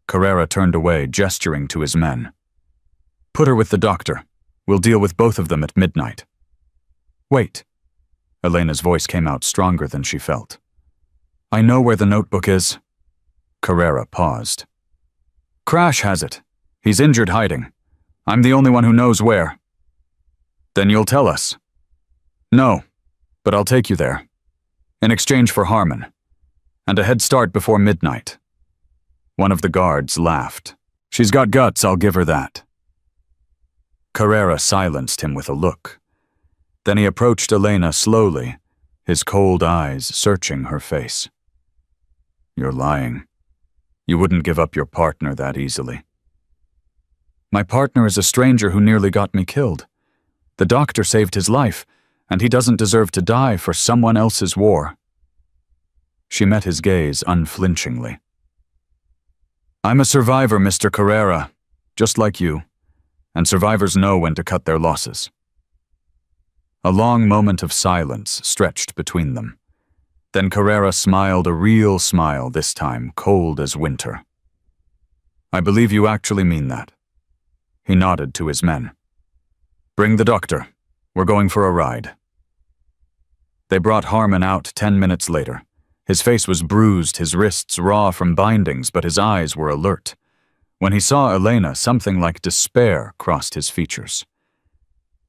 Carrera turned away, gesturing to his men. Put her with the doctor. We'll deal with both of them at midnight. Wait. Elena's voice came out stronger than she felt. I know where the notebook is. Carrera paused. Crash has it. He's injured hiding. I'm the only one who knows where. Then you'll tell us. No, but I'll take you there. In exchange for Harmon. And a head start before midnight. One of the guards laughed. She's got guts, I'll give her that. Carrera silenced him with a look. Then he approached Elena slowly, his cold eyes searching her face. You're lying. You wouldn't give up your partner that easily. My partner is a stranger who nearly got me killed. The doctor saved his life, and he doesn't deserve to die for someone else's war. She met his gaze unflinchingly. I'm a survivor, Mr. Carrera, just like you, and survivors know when to cut their losses. A long moment of silence stretched between them. Then Carrera smiled, a real smile this time, cold as winter. I believe you actually mean that. He nodded to his men. Bring the doctor. We're going for a ride. They brought Harmon out 10 minutes later. His face was bruised, his wrists raw from bindings, but his eyes were alert. When he saw Elena, something like despair crossed his features.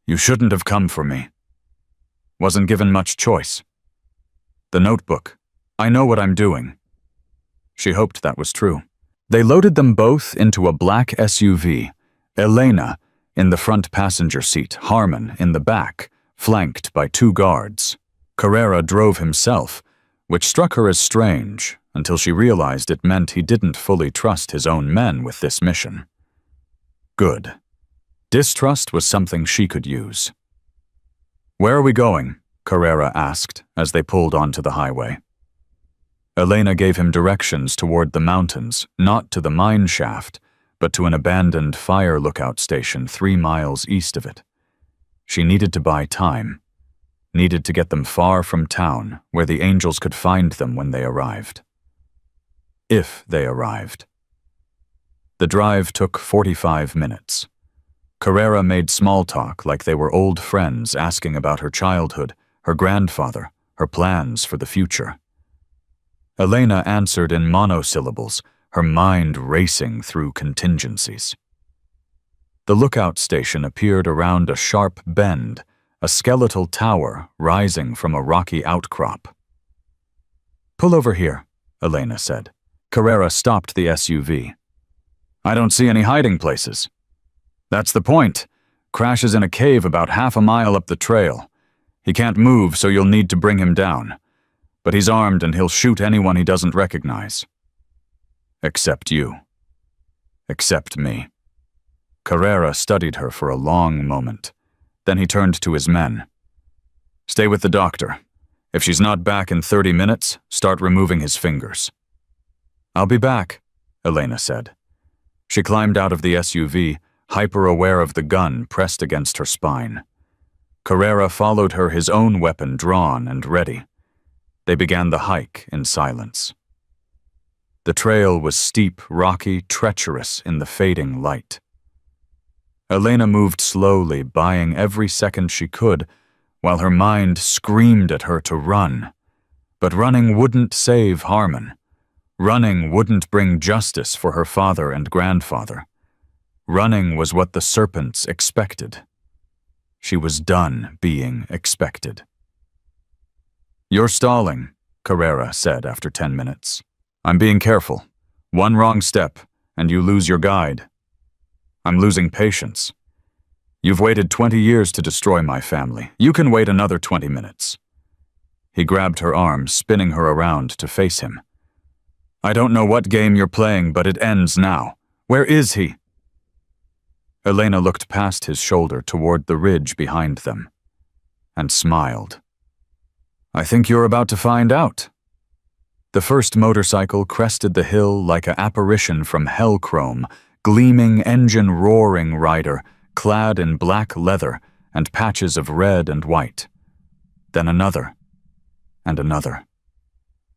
You shouldn't have come for me. Wasn't given much choice. The notebook. I know what I'm doing. She hoped that was true. They loaded them both into a black SUV, Elena in the front passenger seat, Harmon in the back, flanked by 2 guards. Carrera drove himself, which struck her as strange until she realized it meant he didn't fully trust his own men with this mission. Good. Distrust was something she could use. Where are we going? Carrera asked as they pulled onto the highway. Elena gave him directions toward the mountains, not to the mine shaft, but to an abandoned fire lookout station 3 miles east of it. She needed to buy time, needed to get them far from town, where the angels could find them when they arrived. If they arrived. The drive took 45 minutes. Carrera made small talk like they were old friends, asking about her childhood, her grandfather, her plans for the future. Elena answered in monosyllables, her mind racing through contingencies. The lookout station appeared around a sharp bend, a skeletal tower rising from a rocky outcrop. Pull over here, Elena said. Carrera stopped the SUV. I don't see any hiding places. That's the point. Crash is in a cave about half a mile up the trail. He can't move, so you'll need to bring him down. But he's armed and he'll shoot anyone he doesn't recognize. Except you. Except me. Carrera studied her for a long moment. Then he turned to his men. Stay with the doctor. If she's not back in 30 minutes, start removing his fingers. I'll be back, Elena said. She climbed out of the SUV, hyper-aware of the gun pressed against her spine. Carrera followed her, his own weapon drawn and ready. They began the hike in silence. The trail was steep, rocky, treacherous in the fading light. Elena moved slowly, buying every second she could, while her mind screamed at her to run. But running wouldn't save Harmon. Running wouldn't bring justice for her father and grandfather. Running was what the serpents expected. She was done being expected. "You're stalling," Carrera said after 10 minutes. "I'm being careful. One wrong step, and you lose your guide. I'm losing patience. You've waited 20 years to destroy my family. You can wait another 20 minutes. He grabbed her arm, spinning her around to face him. "I don't know what game you're playing, but it ends now. Where is he?" Elena looked past his shoulder toward the ridge behind them, and smiled. "I think you're about to find out." The first motorcycle crested the hill like an apparition from Hellchrome, gleaming engine-roaring rider, clad in black leather and patches of red and white. Then another, and another.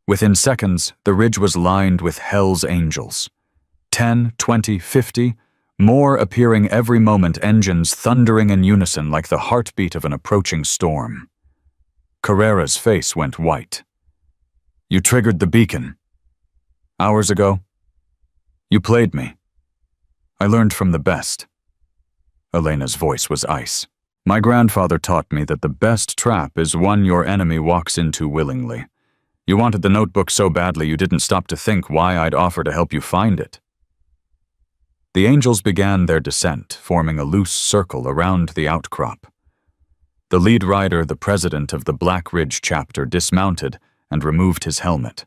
Within seconds, the ridge was lined with Hell's Angels. 10, 20, 50, more appearing every moment, engines thundering in unison like the heartbeat of an approaching storm. Carrera's face went white. "You triggered the beacon. Hours ago? You played me. I learned from the best." Elena's voice was ice. "My grandfather taught me that the best trap is one your enemy walks into willingly. You wanted the notebook so badly you didn't stop to think why I'd offer to help you find it." The angels began their descent, forming a loose circle around the outcrop. The lead rider, the president of the Black Ridge chapter, dismounted and removed his helmet.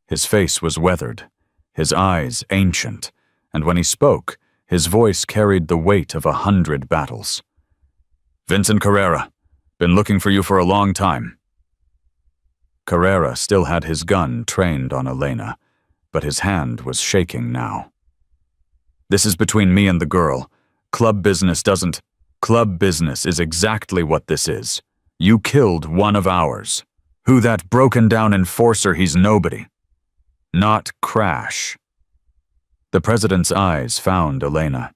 His face was weathered, his eyes ancient, and when he spoke, his voice carried the weight of 100 battles. "Vincent Carrera, been looking for you for a long time." Carrera still had his gun trained on Elena, but his hand was shaking now. "This is between me and the girl. Club business is exactly what this is. You killed one of ours. Who that broken-down enforcer, he's nobody. Not Crash." The president's eyes found Elena.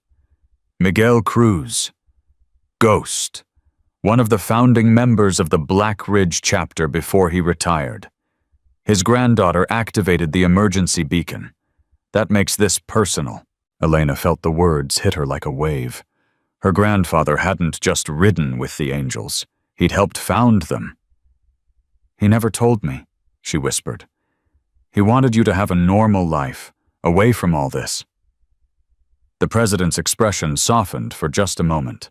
"Miguel Cruz. Ghost. One of the founding members of the Black Ridge chapter before he retired. His granddaughter activated the emergency beacon. That makes this personal." Elena felt the words hit her like a wave. Her grandfather hadn't just ridden with the angels. He'd helped found them. "He never told me," she whispered. "He wanted you to have a normal life, away from all this." The president's expression softened for just a moment.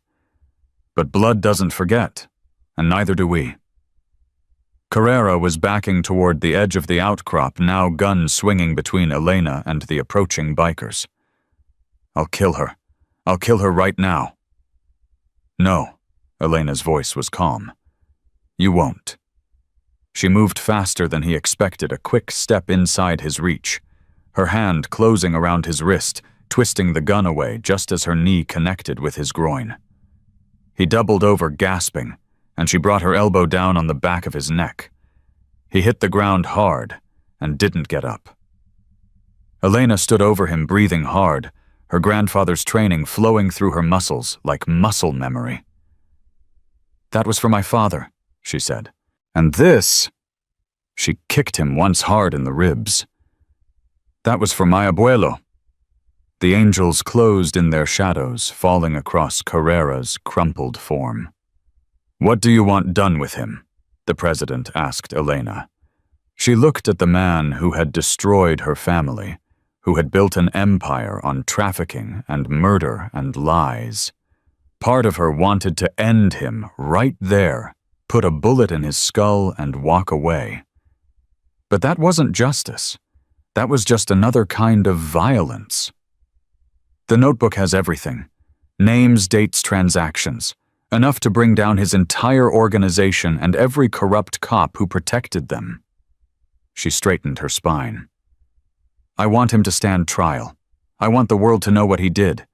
"But blood doesn't forget, and neither do we." Carrera was backing toward the edge of the outcrop, now gun swinging between Elena and the approaching bikers. "I'll kill her. I'll kill her right now." "No," Elena's voice was calm. "You won't." She moved faster than he expected, a quick step inside his reach, her hand closing around his wrist, twisting the gun away just as her knee connected with his groin. He doubled over, gasping, and she brought her elbow down on the back of his neck. He hit the ground hard and didn't get up. Elena stood over him, breathing hard, her grandfather's training flowing through her muscles like muscle memory. "That was for my father," she said. "And this—" She kicked him once hard in the ribs. "That was for my abuelo." The angels closed in their shadows, falling across Carrera's crumpled form. "What do you want done with him?" the president asked Elena. She looked at the man who had destroyed her family, who had built an empire on trafficking and murder and lies. Part of her wanted to end him right there, put a bullet in his skull and walk away. But that wasn't justice. That was just another kind of violence. The notebook has everything. Names, dates, transactions. Enough to bring down his entire organization and every corrupt cop who protected them. She straightened her spine. "I want him to stand trial. I want the world to know what he did.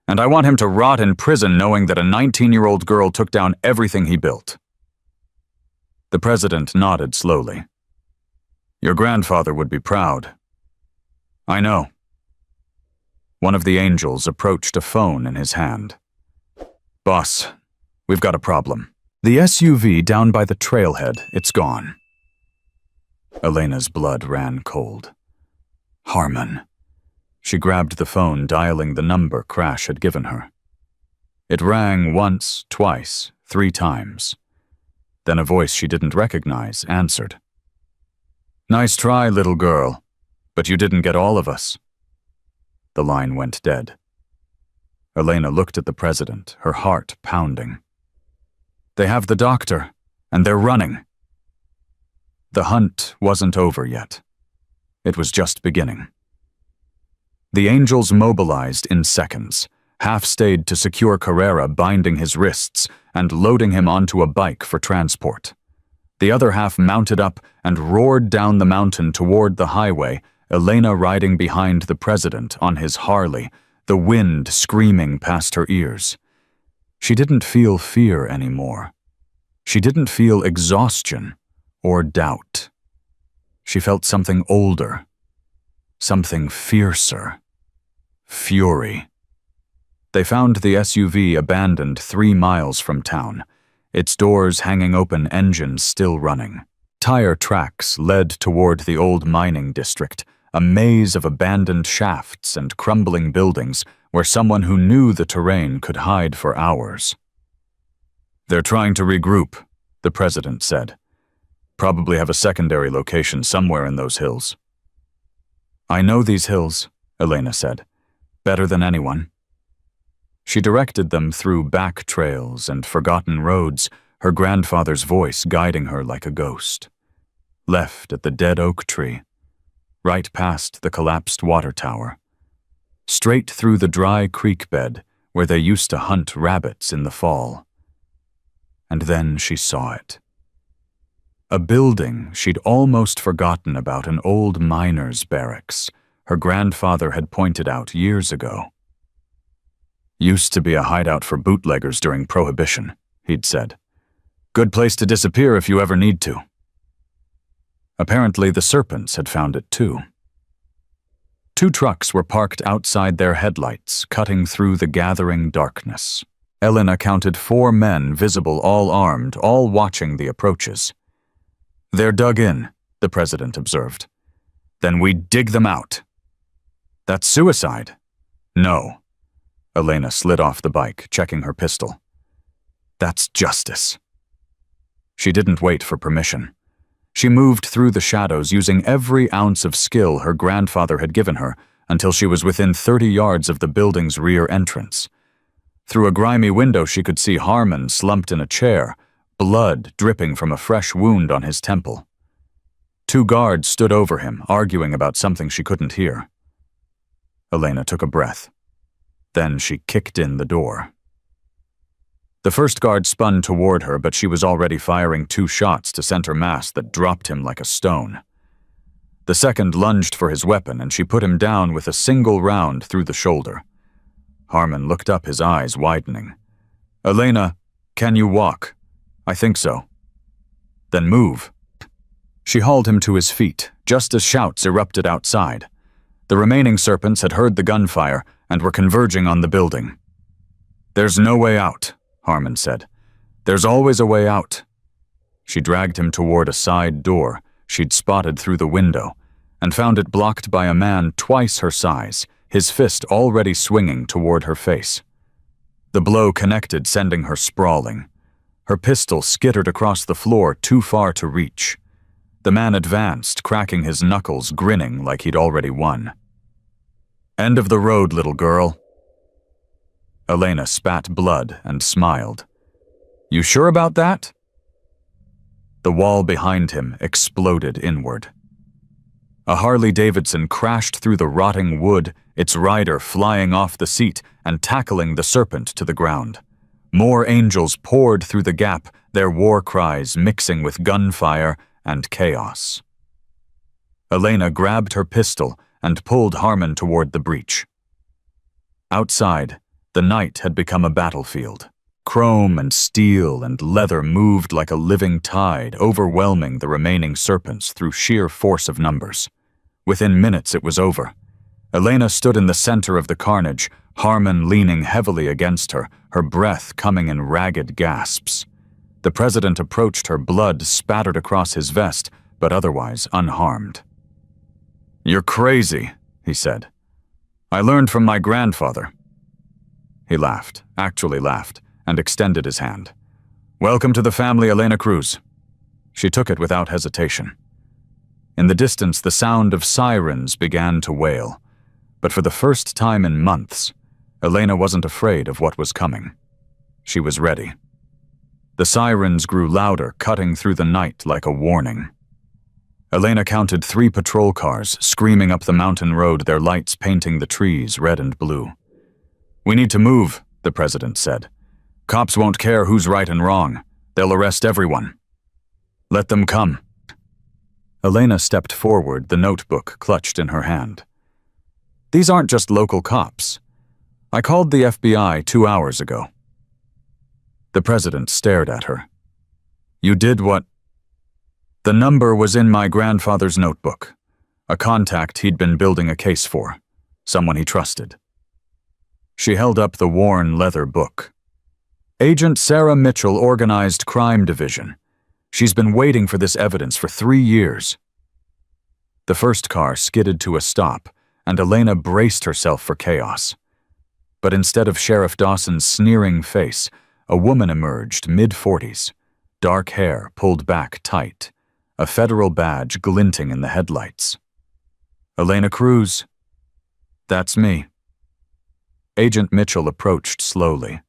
And I want him to rot in prison knowing that a 19-year-old girl took down everything he built." The president nodded slowly. "Your grandfather would be proud." I know. One of the angels approached a phone in his hand. Boss, we've got a problem. The SUV down by the trailhead, it's gone. Elena's blood ran cold. Harmon. She grabbed the phone, dialing the number Crash had given her. It rang once, twice, 3 times. Then a voice she didn't recognize answered. Nice try, little girl, but you didn't get all of us. The line went dead. Elena looked at the president, her heart pounding. They have the doctor, and they're running. The hunt wasn't over yet. It was just beginning. The angels mobilized in seconds, half stayed to secure Carrera, binding his wrists and loading him onto a bike for transport. The other half mounted up and roared down the mountain toward the highway, Elena riding behind the president on his Harley, the wind screaming past her ears. She didn't feel fear anymore. She didn't feel exhaustion or doubt. She felt something older, something fiercer. Fury. They found the SUV abandoned 3 miles from town, its doors hanging open, engines still running. Tire tracks led toward the old mining district, a maze of abandoned shafts and crumbling buildings where someone who knew the terrain could hide for hours. They're trying to regroup, the president said. Probably have a secondary location somewhere in those hills. I know these hills, Elena said. Better than anyone. She directed them through back trails and forgotten roads, her grandfather's voice guiding her like a ghost. Left at the dead oak tree, right past the collapsed water tower, straight through the dry creek bed where they used to hunt rabbits in the fall. And then she saw it. A building she'd almost forgotten about, an old miners' barracks her grandfather had pointed out years ago. Used to be a hideout for bootleggers during Prohibition, he'd said. Good place to disappear if you ever need to. Apparently the serpents had found it too. 2 trucks were parked outside their headlights, cutting through the gathering darkness. Elena counted 4 men visible, all armed, all watching the approaches. They're dug in, the president observed. Then we dig them out. That's suicide. No. Elena slid off the bike, checking her pistol. That's justice. She didn't wait for permission. She moved through the shadows, using every ounce of skill her grandfather had given her, until she was within 30 yards of the building's rear entrance. Through a grimy window she could see Harmon slumped in a chair, blood dripping from a fresh wound on his temple. 2 guards stood over him, arguing about something she couldn't hear. Elena took a breath. Then she kicked in the door. The first guard spun toward her, but she was already firing 2 shots to center mass that dropped him like a stone. The second lunged for his weapon, and she put him down with a single round through the shoulder. Harmon looked up, his eyes widening. Elena, can you walk? I think so. Then move. She hauled him to his feet, just as shouts erupted outside. The remaining serpents had heard the gunfire and were converging on the building. There's no way out, Harmon said. There's always a way out. She dragged him toward a side door she'd spotted through the window and found it blocked by a man twice her size, his fist already swinging toward her face. The blow connected, sending her sprawling. Her pistol skittered across the floor, too far to reach. The man advanced, cracking his knuckles, grinning like he'd already won. End of the road, little girl. Elena spat blood and smiled. You sure about that? The wall behind him exploded inward. A Harley-Davidson crashed through the rotting wood, its rider flying off the seat and tackling the serpent to the ground. More angels poured through the gap, their war cries mixing with gunfire and chaos. Elena grabbed her pistol and pulled Harmon toward the breach. Outside, the night had become a battlefield. Chrome and steel and leather moved like a living tide, overwhelming the remaining serpents through sheer force of numbers. Within minutes it was over. Elena stood in the center of the carnage, Harmon leaning heavily against her, her breath coming in ragged gasps. The president approached her, blood spattered across his vest, but otherwise unharmed. "You're crazy," he said. "I learned from my grandfather." He laughed, actually laughed, and extended his hand. "Welcome to the family, Elena Cruz." She took it without hesitation. In the distance, the sound of sirens began to wail, but for the first time in months, Elena wasn't afraid of what was coming. She was ready. The sirens grew louder, cutting through the night like a warning. Elena counted 3 patrol cars screaming up the mountain road, their lights painting the trees red and blue. "We need to move," the president said. "Cops won't care who's right and wrong. They'll arrest everyone." "Let them come." Elena stepped forward, the notebook clutched in her hand. "These aren't just local cops. I called the FBI 2 hours ago." The president stared at her. "You did what?" "The number was in my grandfather's notebook. A contact he'd been building a case for. Someone he trusted." She held up the worn leather book. "Agent Sarah Mitchell, Organized Crime Division. She's been waiting for this evidence for 3 years." The first car skidded to a stop, and Elena braced herself for chaos. But instead of Sheriff Dawson's sneering face, a woman emerged, mid-40s, dark hair pulled back tight, a federal badge glinting in the headlights. "Elena Cruz." "That's me." Agent Mitchell approached slowly,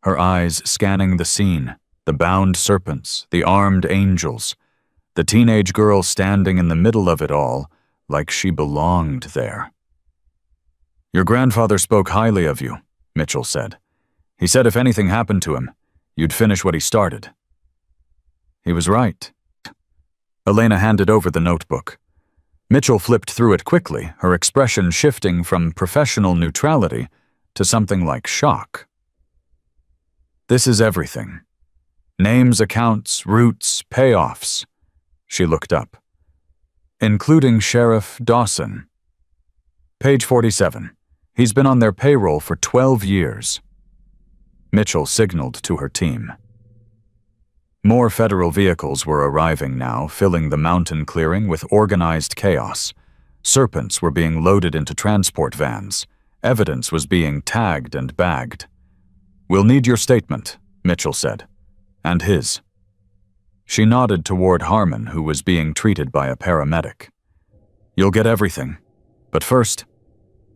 her eyes scanning the scene, the bound serpents, the armed angels, the teenage girl standing in the middle of it all, like she belonged there. "Your grandfather spoke highly of you," Mitchell said. "He said if anything happened to him, you'd finish what he started." He was right. Elena handed over the notebook. Mitchell flipped through it quickly, her expression shifting from professional neutrality to something like shock. "This is everything. Names, accounts, routes, payoffs." She looked up. "Including Sheriff Dawson. Page 47. He's been on their payroll for 12 years. Mitchell signaled to her team. More federal vehicles were arriving now, filling the mountain clearing with organized chaos. Serpents were being loaded into transport vans. Evidence was being tagged and bagged. "We'll need your statement," Mitchell said. "And his." She nodded toward Harmon, who was being treated by a paramedic. "You'll get everything. But first,"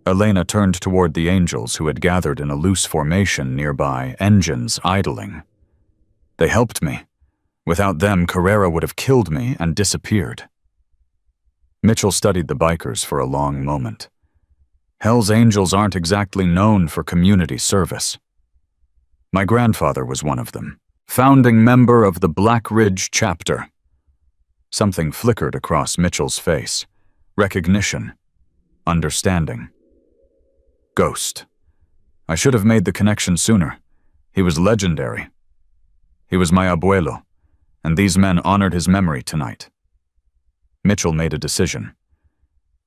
Elena turned toward the angels who had gathered in a loose formation nearby, engines idling. "They helped me. Without them, Carrera would have killed me and disappeared." Mitchell studied the bikers for a long moment. Hell's Angels aren't exactly known for community service. "My grandfather was one of them. Founding member of the Black Ridge chapter." Something flickered across Mitchell's face. Recognition. Understanding. "Ghost. I should have made the connection sooner. He was legendary. He was my abuelo, and these men honored his memory tonight." Mitchell made a decision.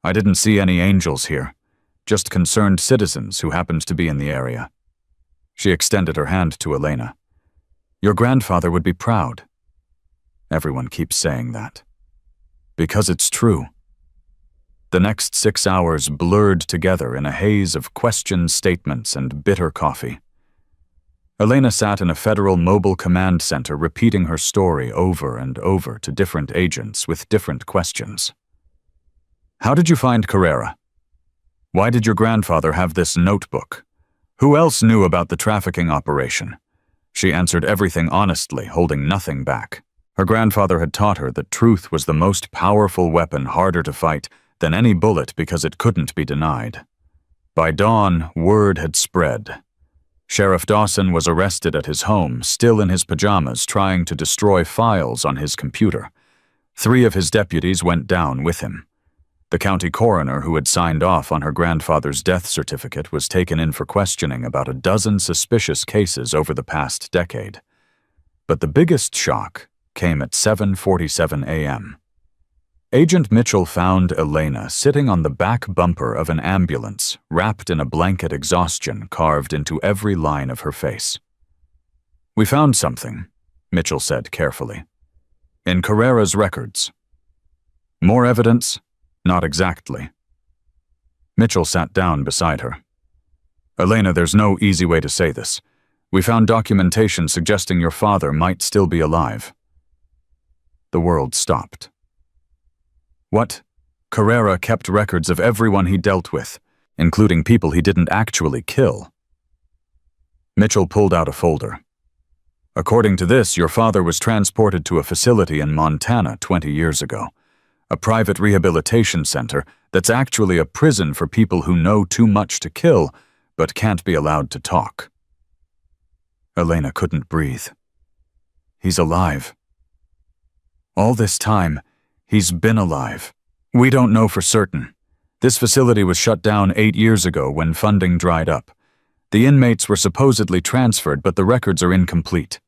"I didn't see any angels here, just concerned citizens who happened to be in the area." She extended her hand to Elena. "Your grandfather would be proud." Everyone keeps saying that. Because it's true. The next 6 hours blurred together in a haze of questioned statements and bitter coffee. Elena sat in a federal mobile command center repeating her story over and over to different agents with different questions. "How did you find Carrera? Why did your grandfather have this notebook? Who else knew about the trafficking operation?" She answered everything honestly, holding nothing back. Her grandfather had taught her that truth was the most powerful weapon, harder to fight than any bullet because it couldn't be denied. By dawn, word had spread. Sheriff Dawson was arrested at his home, still in his pajamas, trying to destroy files on his computer. 3 of his deputies went down with him. The county coroner who had signed off on her grandfather's death certificate was taken in for questioning about a dozen suspicious cases over the past decade. But the biggest shock came at 7:47 a.m. Agent Mitchell found Elena sitting on the back bumper of an ambulance, wrapped in a blanket exhaustion carved into every line of her face. "We found something," Mitchell said carefully. "In Carrera's records." "More evidence?" "Not exactly." Mitchell sat down beside her. "Elena, there's no easy way to say this. We found documentation suggesting your father might still be alive." The world stopped. "What?" "Carrera kept records of everyone he dealt with, including people he didn't actually kill." Mitchell pulled out a folder. "According to this, your father was transported to a facility in Montana 20 years ago, a private rehabilitation center that's actually a prison for people who know too much to kill but can't be allowed to talk." Elena couldn't breathe. "He's alive. All this time, he's been alive. We don't know for certain. This facility was shut down 8 years ago when funding dried up. The inmates were supposedly transferred, but the records are incomplete."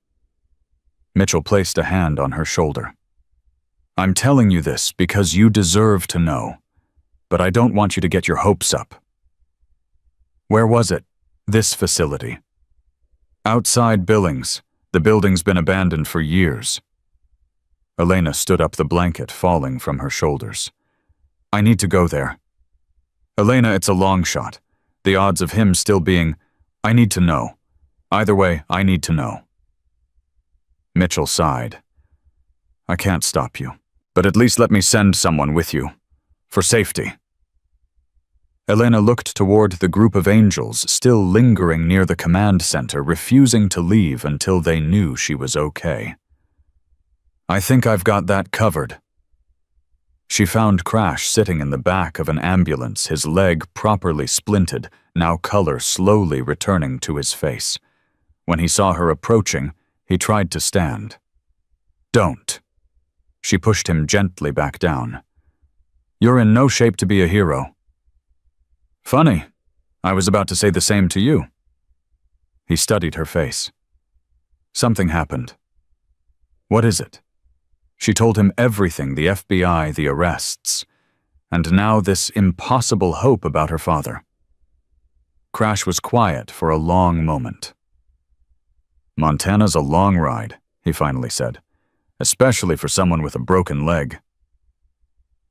Mitchell placed a hand on her shoulder. "I'm telling you this because you deserve to know, but I don't want you to get your hopes up." "Where was it, this facility?" "Outside Billings. The building's been abandoned for years." Elena stood up, the blanket falling from her shoulders. "I need to go there." "Elena, it's a long shot. The odds of him still being... I need to know. Either way, I need to know." Mitchell sighed. "I can't stop you, but at least let me send someone with you. For safety." Elena looked toward the group of angels still lingering near the command center, refusing to leave until they knew she was okay. "I think I've got that covered." She found Crash sitting in the back of an ambulance, his leg properly splinted, now color slowly returning to his face. When he saw her approaching, he tried to stand. "Don't." She pushed him gently back down. "You're in no shape to be a hero." "Funny. I was about to say the same to you." He studied her face. "Something happened." "What is it?" She told him everything, the FBI, the arrests, and now this impossible hope about her father. Crash was quiet for a long moment. "Montana's a long ride," he finally said, "especially for someone with a broken leg."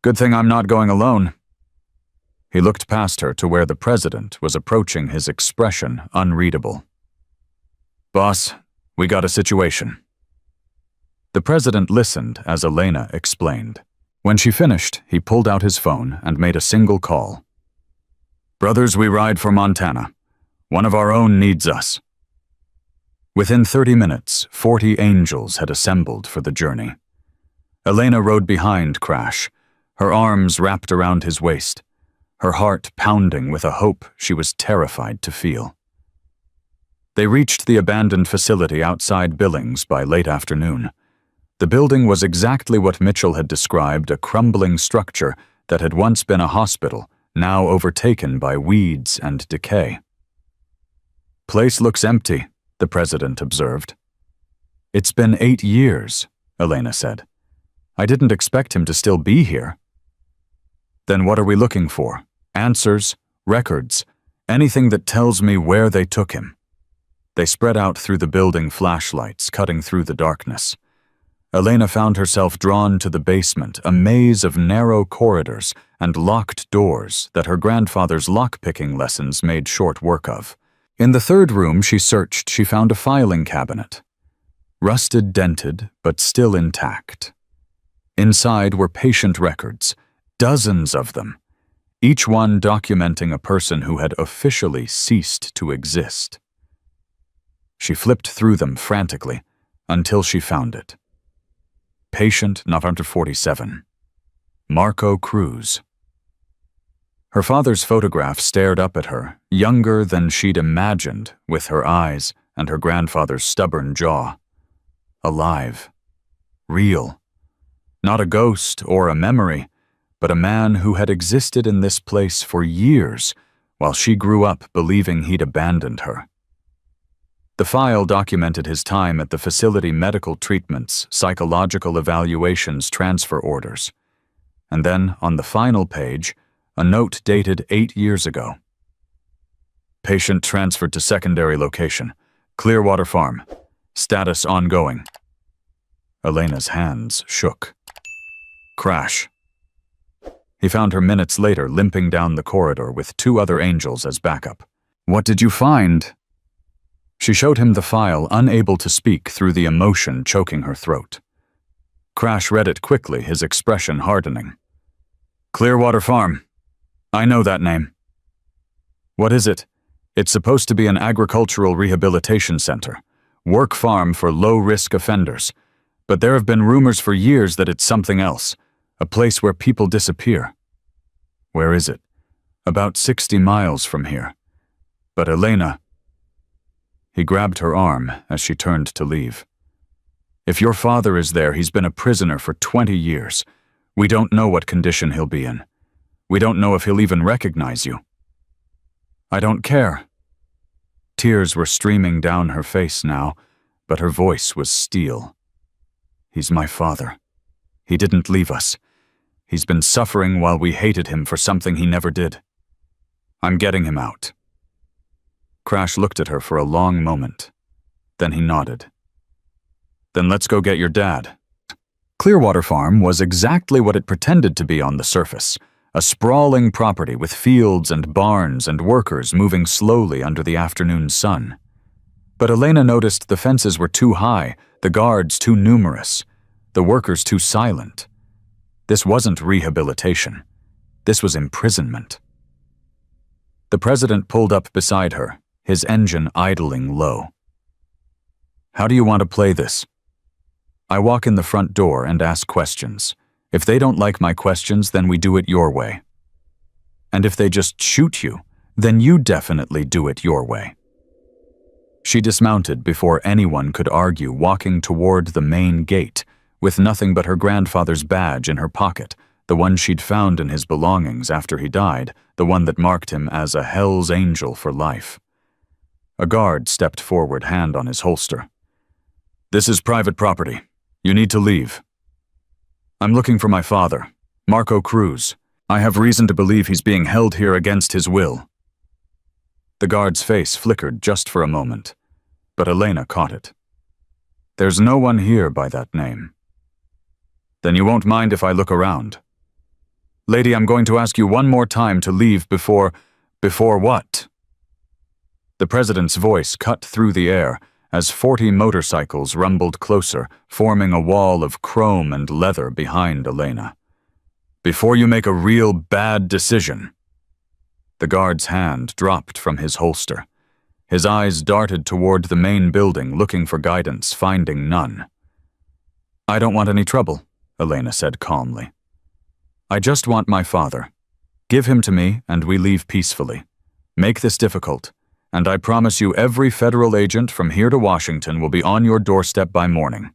"Good thing I'm not going alone." He looked past her to where the president was approaching, his expression unreadable. "Boss, we got a situation." The president listened as Elena explained. When she finished, he pulled out his phone and made a single call. "Brothers, we ride for Montana. One of our own needs us." Within 30 minutes, 40 angels had assembled for the journey. Elena rode behind Crash, her arms wrapped around his waist, her heart pounding with a hope she was terrified to feel. They reached the abandoned facility outside Billings by late afternoon. The building was exactly what Mitchell had described, a crumbling structure that had once been a hospital, now overtaken by weeds and decay. "Place looks empty," the president observed. "It's been 8 years," Elena said. "I didn't expect him to still be here." "Then what are we looking for? Answers, records, anything that tells me where they took him." They spread out through the building, flashlights cutting through the darkness. Elena found herself drawn to the basement, a maze of narrow corridors and locked doors that her grandfather's lock-picking lessons made short work of. In the third room she searched, she found a filing cabinet. Rusted, dented, but still intact. Inside were patient records, dozens of them, each one documenting a person who had officially ceased to exist. She flipped through them frantically until she found it. Patient not under 47. Marco Cruz. Her father's photograph stared up at her, younger than she'd imagined, with her eyes and her grandfather's stubborn jaw. Alive. Real. Not a ghost or a memory, but a man who had existed in this place for years while she grew up believing he'd abandoned her. The file documented his time at the facility, medical treatments, psychological evaluations, transfer orders. And then, on the final page, a note dated 8 years ago. Patient transferred to secondary location. Clearwater Farm. Status ongoing. Elena's hands shook. Crash. He found her minutes later limping down the corridor with 2 other angels as backup. What did you find? She showed him the file, unable to speak through the emotion choking her throat. Crash read it quickly, his expression hardening. Clearwater Farm. I know that name. What is it? It's supposed to be an agricultural rehabilitation center, work farm for low-risk offenders. But there have been rumors for years that it's something else, a place where people disappear. Where is it? About 60 miles from here. But Elena... He grabbed her arm as she turned to leave. If your father is there, he's been a prisoner for 20 years. We don't know what condition he'll be in. We don't know if he'll even recognize you. I don't care. Tears were streaming down her face now, but her voice was steel. He's my father. He didn't leave us. He's been suffering while we hated him for something he never did. I'm getting him out. Crash looked at her for a long moment. Then he nodded. Then let's go get your dad. Clearwater Farm was exactly what it pretended to be on the surface, a sprawling property with fields and barns and workers moving slowly under the afternoon sun. But Elena noticed the fences were too high, the guards too numerous, the workers too silent. This wasn't rehabilitation. This was imprisonment. The president pulled up beside her, his engine idling low. How do you want to play this? I walk in the front door and ask questions. If they don't like my questions, then we do it your way. And if they just shoot you, then you definitely do it your way. She dismounted before anyone could argue, walking toward the main gate, with nothing but her grandfather's badge in her pocket, the one she'd found in his belongings after he died, the one that marked him as a Hell's Angel for life. A guard stepped forward, hand on his holster. This is private property. You need to leave. I'm looking for my father, Marco Cruz. I have reason to believe he's being held here against his will. The guard's face flickered just for a moment, but Elena caught it. There's no one here by that name. Then you won't mind if I look around. Lady, I'm going to ask you one more time to leave before what? The president's voice cut through the air as 40 motorcycles rumbled closer, forming a wall of chrome and leather behind Elena. Before you make a real bad decision. The guard's hand dropped from his holster. His eyes darted toward the main building, looking for guidance, finding none. I don't want any trouble, Elena said calmly. I just want my father. Give him to me, and we leave peacefully. Make this difficult, and I promise you every federal agent from here to Washington will be on your doorstep by morning.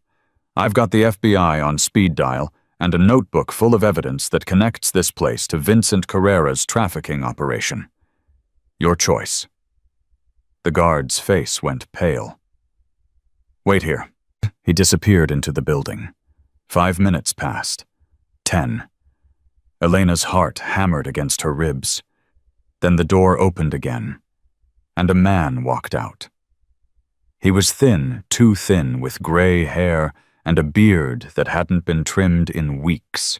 I've got the FBI on speed dial and a notebook full of evidence that connects this place to Vincent Carrera's trafficking operation. Your choice. The guard's face went pale. Wait here. He disappeared into the building. 5 minutes passed. 10. Elena's heart hammered against her ribs. Then the door opened again, and a man walked out. He was thin, too thin, with gray hair and a beard that hadn't been trimmed in weeks.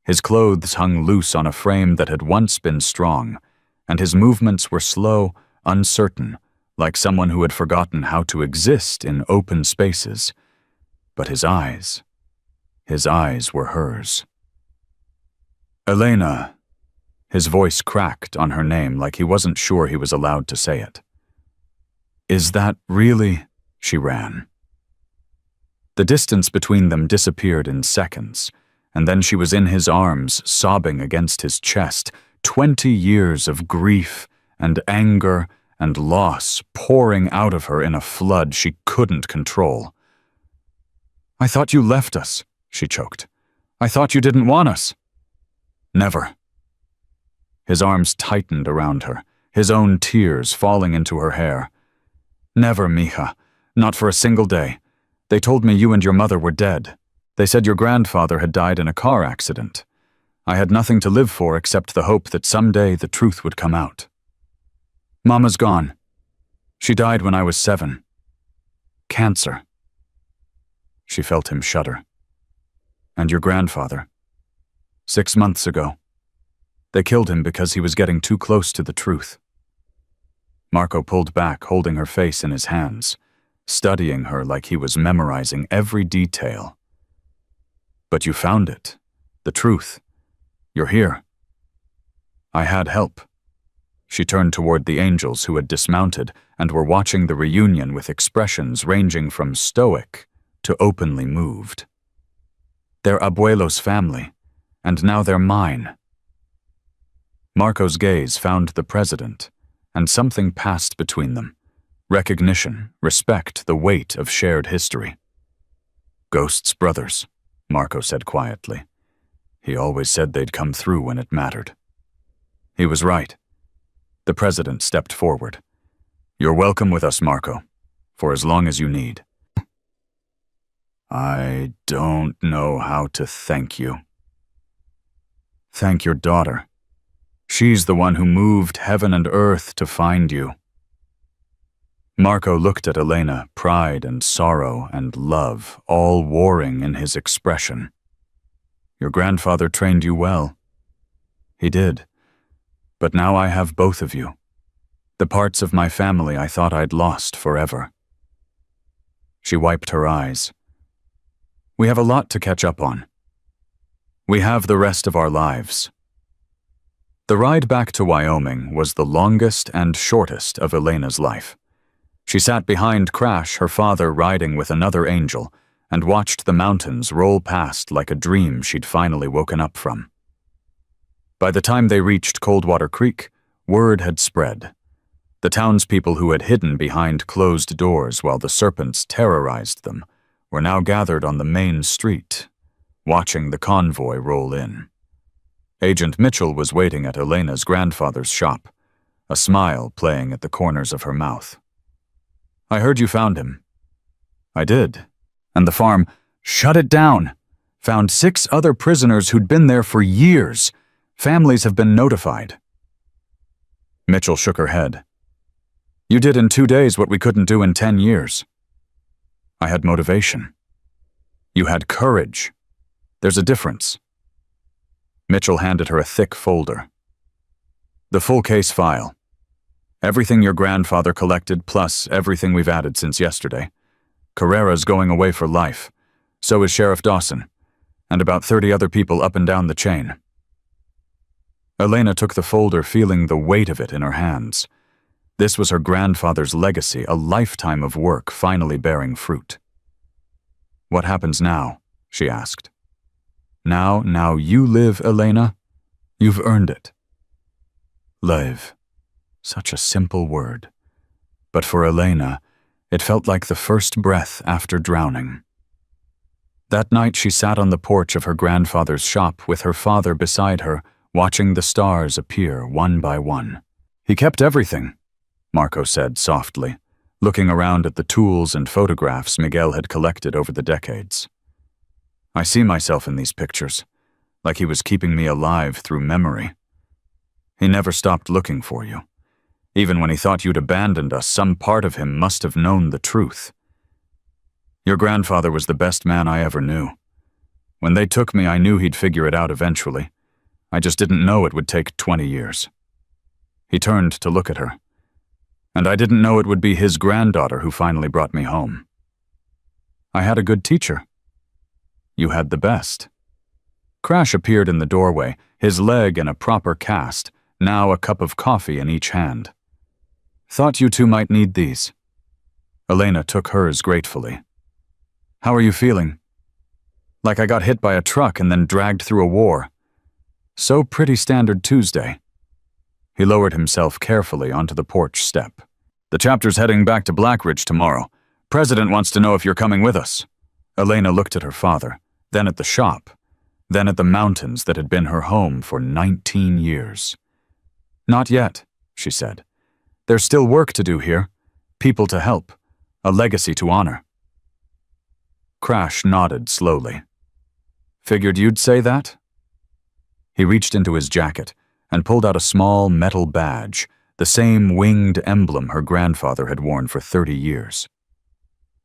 His clothes hung loose on a frame that had once been strong, and his movements were slow, uncertain, like someone who had forgotten how to exist in open spaces. But his eyes were hers. Elena. His voice cracked on her name like he wasn't sure he was allowed to say it. Is that really? She ran. The distance between them disappeared in seconds, and then she was in his arms, sobbing against his chest, 20 years of grief and anger and loss pouring out of her in a flood she couldn't control. I thought you left us, she choked. I thought you didn't want us. Never. His arms tightened around her, his own tears falling into her hair. Never, mija. Not for a single day. They told me you and your mother were dead. They said your grandfather had died in a car accident. I had nothing to live for except the hope that someday the truth would come out. Mama's gone. She died when I was 7. Cancer. She felt him shudder. And your grandfather? 6 months ago. They killed him because he was getting too close to the truth. Marco pulled back, holding her face in his hands, studying her like he was memorizing every detail. But you found it. The truth. You're here. I had help. She turned toward the angels who had dismounted and were watching the reunion with expressions ranging from stoic to openly moved. They're Abuelo's family, and now they're mine. Marco's gaze found the president, and something passed between them. Recognition, respect, the weight of shared history. Ghosts' brothers, Marco said quietly. He always said they'd come through when it mattered. He was right. The president stepped forward. You're welcome with us, Marco, for as long as you need. I don't know how to thank you. Thank your daughter. She's the one who moved heaven and earth to find you. Marco looked at Elena, pride and sorrow and love all warring in his expression. Your grandfather trained you well. He did. But now I have both of you. The parts of my family I thought I'd lost forever. She wiped her eyes. We have a lot to catch up on. We have the rest of our lives. The ride back to Wyoming was the longest and shortest of Elena's life. She sat behind Crash, her father riding with another angel, and watched the mountains roll past like a dream she'd finally woken up from. By the time they reached Coldwater Creek, word had spread. The townspeople who had hidden behind closed doors while the serpents terrorized them were now gathered on the main street, watching the convoy roll in. Agent Mitchell was waiting at Elena's grandfather's shop, a smile playing at the corners of her mouth. I heard you found him. I did. And the farm, shut it down, found 6 other prisoners who'd been there for years. Families have been notified. Mitchell shook her head. You did in 2 days what we couldn't do in 10 years. I had motivation. You had courage. There's a difference. Mitchell handed her a thick folder. The full case file. Everything your grandfather collected plus everything we've added since yesterday. Carrera's going away for life. So is Sheriff Dawson. And about 30 other people up and down the chain. Elena took the folder, feeling the weight of it in her hands. This was her grandfather's legacy, a lifetime of work finally bearing fruit. What happens now? She asked. Now you live, Elena. You've earned it. Live. Such a simple word. But for Elena, it felt like the first breath after drowning. That night she sat on the porch of her grandfather's shop with her father beside her, watching the stars appear one by one. He kept everything, Marco said softly, looking around at the tools and photographs Miguel had collected over the decades. I see myself in these pictures, like he was keeping me alive through memory. He never stopped looking for you. Even when he thought you'd abandoned us, some part of him must have known the truth. Your grandfather was the best man I ever knew. When they took me, I knew he'd figure it out eventually. I just didn't know it would take 20 years. He turned to look at her. And I didn't know it would be his granddaughter who finally brought me home. I had a good teacher. You had the best. Crash appeared in the doorway, his leg in a proper cast, now a cup of coffee in each hand. Thought you two might need these. Elena took hers gratefully. How are you feeling? Like I got hit by a truck and then dragged through a war. So pretty standard Tuesday. He lowered himself carefully onto the porch step. The chapter's heading back to Blackridge tomorrow. President wants to know if you're coming with us. Elena looked at her father, then at the shop, then at the mountains that had been her home for 19 years. Not yet, she said. There's still work to do here, people to help, a legacy to honor. Crash nodded slowly. Figured you'd say that? He reached into his jacket and pulled out a small metal badge, the same winged emblem her grandfather had worn for 30 years.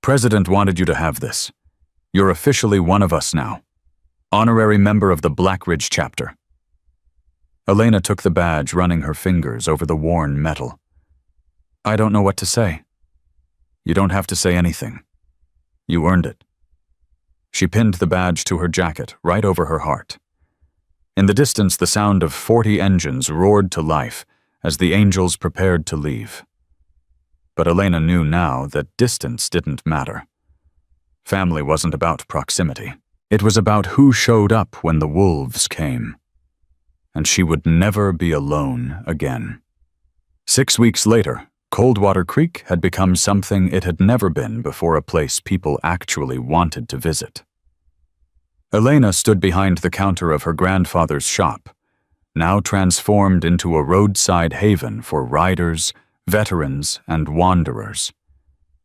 "President wanted you to have this. You're officially one of us now. Honorary member of the Black Ridge chapter." Elena took the badge, running her fingers over the worn metal. "I don't know what to say." "You don't have to say anything. You earned it." She pinned the badge to her jacket, right over her heart. In the distance, the sound of 40 engines roared to life as the angels prepared to leave. But Elena knew now that distance didn't matter. Family wasn't about proximity. It was about who showed up when the wolves came. And she would never be alone again. 6 weeks later, Coldwater Creek had become something it had never been before, a place people actually wanted to visit. Elena stood behind the counter of her grandfather's shop, now transformed into a roadside haven for riders, veterans, and wanderers.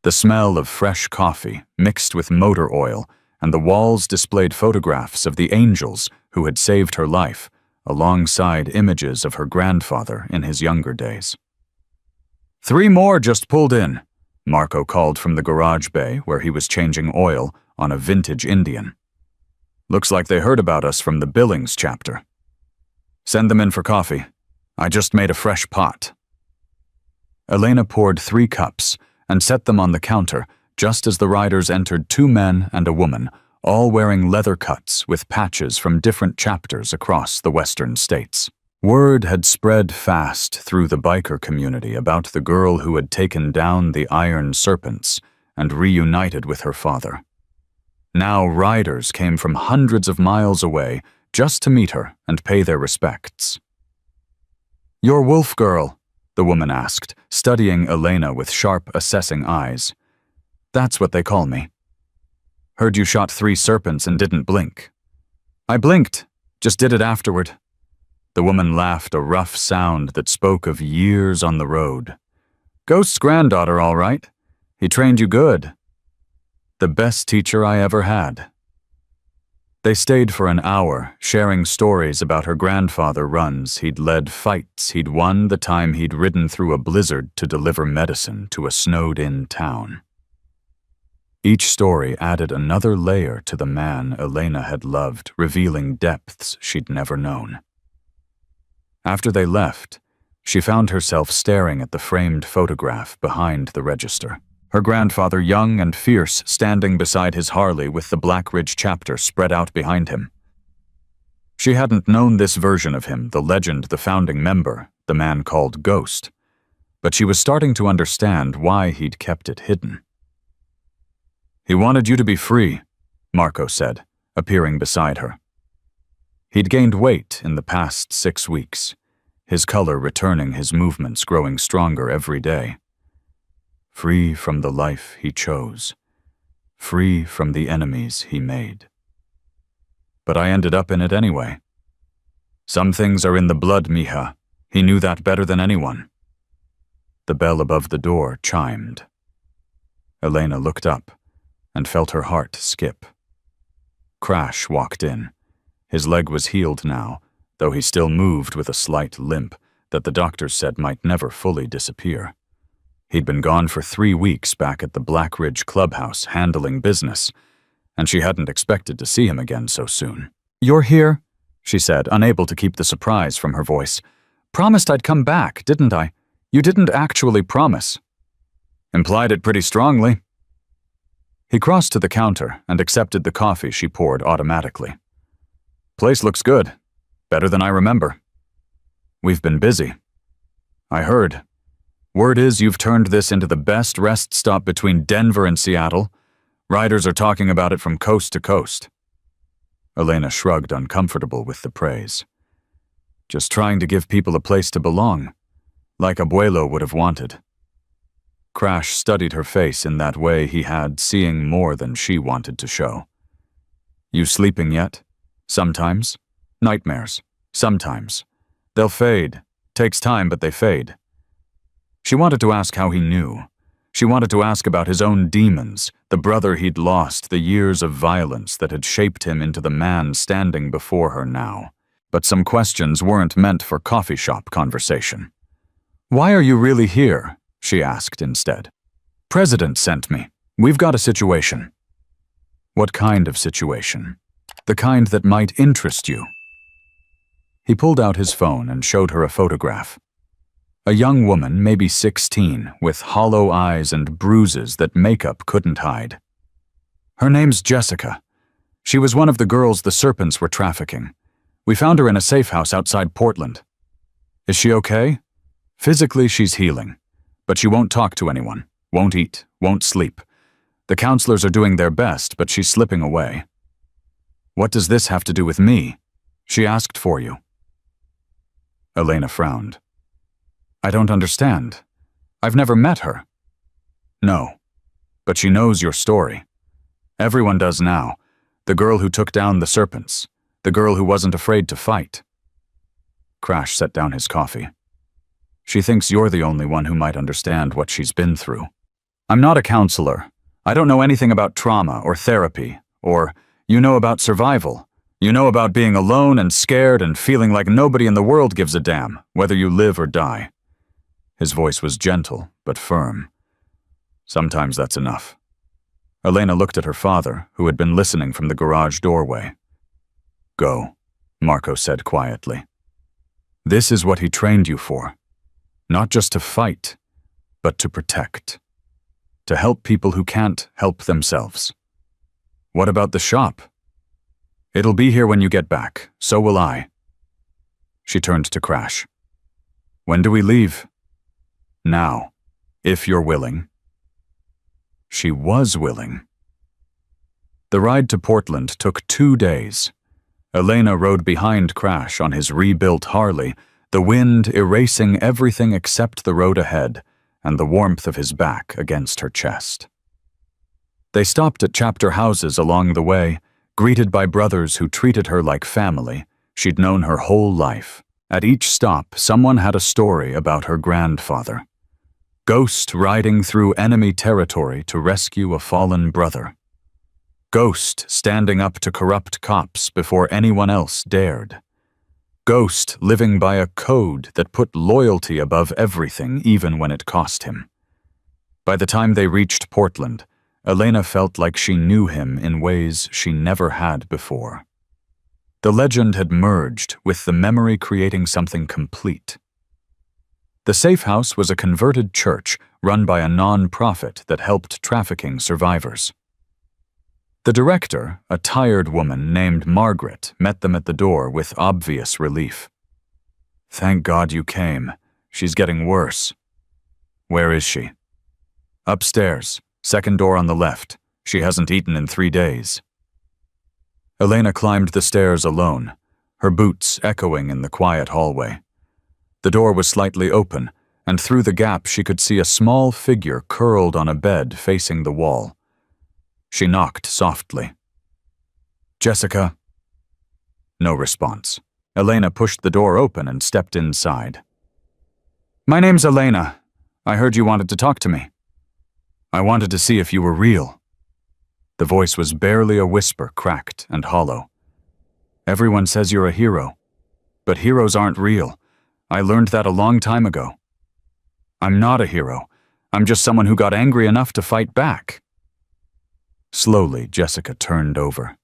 The smell of fresh coffee mixed with motor oil, and the walls displayed photographs of the angels who had saved her life, alongside images of her grandfather in his younger days. "3 more just pulled in," Marco called from the garage bay where he was changing oil on a vintage Indian. "Looks like they heard about us from the Billings chapter. Send them in for coffee. I just made a fresh pot." Elena poured 3 cups and set them on the counter just as the riders entered 2 men and a woman, all wearing leather cuts with patches from different chapters across the western states. Word had spread fast through the biker community about the girl who had taken down the Iron Serpents and reunited with her father. Now riders came from hundreds of miles away just to meet her and pay their respects. "Your wolf girl?" the woman asked, studying Elena with sharp, assessing eyes. "That's what they call me. Heard you shot 3 serpents and didn't blink." "I blinked, just did it afterward." The woman laughed, a rough sound that spoke of years on the road. "Ghost's granddaughter, all right. He trained you good." "The best teacher I ever had." They stayed for an hour, sharing stories about her grandfather runs he'd led, fights he'd won, the time he'd ridden through a blizzard to deliver medicine to a snowed-in town. Each story added another layer to the man Elena had loved, revealing depths she'd never known. After they left, she found herself staring at the framed photograph behind the register. Her grandfather, young and fierce, standing beside his Harley with the Black Ridge chapter spread out behind him. She hadn't known this version of him, the legend, the founding member, the man called Ghost, but she was starting to understand why he'd kept it hidden. "He wanted you to be free," Marco said, appearing beside her. He'd gained weight in the past 6 weeks, his color returning, his movements growing stronger every day. Free from the life he chose, free from the enemies he made. "But I ended up in it anyway. Some things are in the blood, mija. He knew that better than anyone." The bell above the door chimed. Elena looked up and felt her heart skip. Crash walked in. His leg was healed now, though he still moved with a slight limp that the doctors said might never fully disappear. He'd been gone for 3 weeks back at the Black Ridge clubhouse handling business, and she hadn't expected to see him again so soon. "You're here?" she said, unable to keep the surprise from her voice. "Promised I'd come back, didn't I? You didn't actually promise." "Implied it pretty strongly." He crossed to the counter and accepted the coffee she poured automatically. "Place looks good. Better than I remember." "We've been busy." "I heard. Word is you've turned this into the best rest stop between Denver and Seattle. Riders are talking about it from coast to coast." Elena shrugged, uncomfortable with the praise. "Just trying to give people a place to belong, like Abuelo would have wanted." Crash studied her face in that way he had, seeing more than she wanted to show. "You sleeping yet?" "Sometimes. Nightmares. Sometimes. They'll fade. Takes time, but they fade." She wanted to ask how he knew. She wanted to ask about his own demons, the brother he'd lost, the years of violence that had shaped him into the man standing before her now. but some questions weren't meant for coffee shop conversation. "Why are you really here?" she asked instead. "President sent me. We've got a situation." "What kind of situation?" "The kind that might interest you." He pulled out his phone and showed her a photograph. A young woman, maybe 16, with hollow eyes and bruises that makeup couldn't hide. "Her name's Jessica. She was one of the girls the serpents were trafficking. We found her in a safe house outside Portland." "Is she okay?" "Physically, she's healing, but she won't talk to anyone, won't eat, won't sleep. The counselors are doing their best, but she's slipping away." "What does this have to do with me?" "She asked for you." Elena frowned. "I don't understand. I've never met her." "No, but she knows your story. Everyone does now. The girl who took down the serpents. The girl who wasn't afraid to fight." Crash set down his coffee. "She thinks you're the only one who might understand what she's been through." "I'm not a counselor. I don't know anything about trauma or therapy, or, you know about survival. You know about being alone and scared and feeling like nobody in the world gives a damn, whether you live or die." His voice was gentle, but firm. "Sometimes that's enough." Elena looked at her father, who had been listening from the garage doorway. "Go," Marco said quietly. "This is what he trained you for. Not just to fight, but to protect. To help people who can't help themselves." "What about the shop?" "It'll be here when you get back. So will I." She turned to Crash. "When do we leave?" "Now, if you're willing." She was willing. The ride to Portland took 2 days. Elena rode behind Crash on his rebuilt Harley, the wind erasing everything except the road ahead and the warmth of his back against her chest. They stopped at chapter houses along the way, greeted by brothers who treated her like family. She'd known her whole life. At each stop, someone had a story about her grandfather. Ghost riding through enemy territory to rescue a fallen brother. Ghost standing up to corrupt cops before anyone else dared. Ghost living by a code that put loyalty above everything, even when it cost him. By the time they reached Portland, Elena felt like she knew him in ways she never had before. The legend had merged, with the memory creating something complete. The safe house was a converted church run by a non-profit that helped trafficking survivors. The director, a tired woman named Margaret, met them at the door with obvious relief. "Thank God you came. She's getting worse." "Where is she?" "Upstairs, second door on the left. She hasn't eaten in 3 days." Elena climbed the stairs alone, her boots echoing in the quiet hallway. The door was slightly open, and through the gap she could see a small figure curled on a bed facing the wall. She knocked softly. "Jessica?" No response. Elena pushed the door open and stepped inside. "My name's Elena. I heard you wanted to talk to me." "I wanted to see if you were real." The voice was barely a whisper, cracked and hollow. "Everyone says you're a hero, but heroes aren't real. I learned that a long time ago." "I'm not a hero. I'm just someone who got angry enough to fight back." Slowly, Jessica turned over.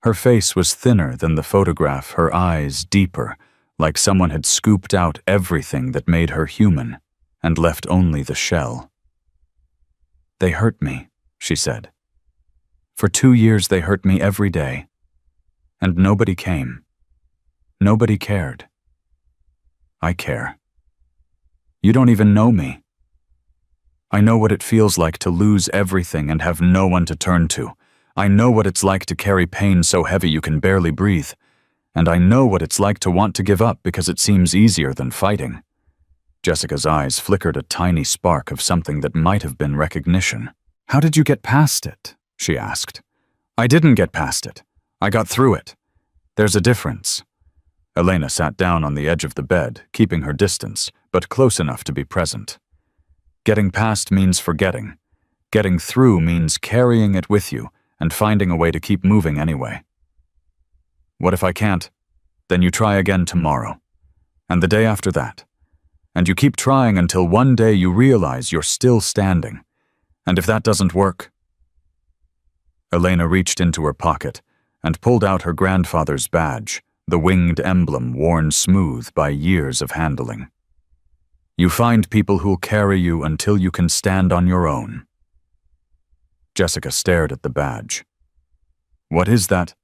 Her face was thinner than the photograph, her eyes deeper, like someone had scooped out everything that made her human and left only the shell. "They hurt me," she said. "For 2 years they hurt me every day. And nobody came. Nobody cared. I care. You don't even know me. I know what it feels like to lose everything and have no one to turn to. I know what it's like to carry pain so heavy you can barely breathe. And I know what it's like to want to give up because it seems easier than fighting." Jessica's eyes flickered a tiny spark of something that might have been recognition. "How did you get past it?" she asked. "I didn't get past it. I got through it. There's a difference." Elena sat down on the edge of the bed, keeping her distance, but close enough to be present. Getting past means forgetting. Getting through means carrying it with you and finding a way to keep moving anyway. "What if I can't?" Then you try again tomorrow, and the day after that. And you keep trying until one day you realize you're still standing. And if that doesn't work... Elena reached into her pocket and pulled out her grandfather's badge, the winged emblem worn smooth by years of handling. You find people who'll carry you until you can stand on your own. Jessica stared at the badge. What is that?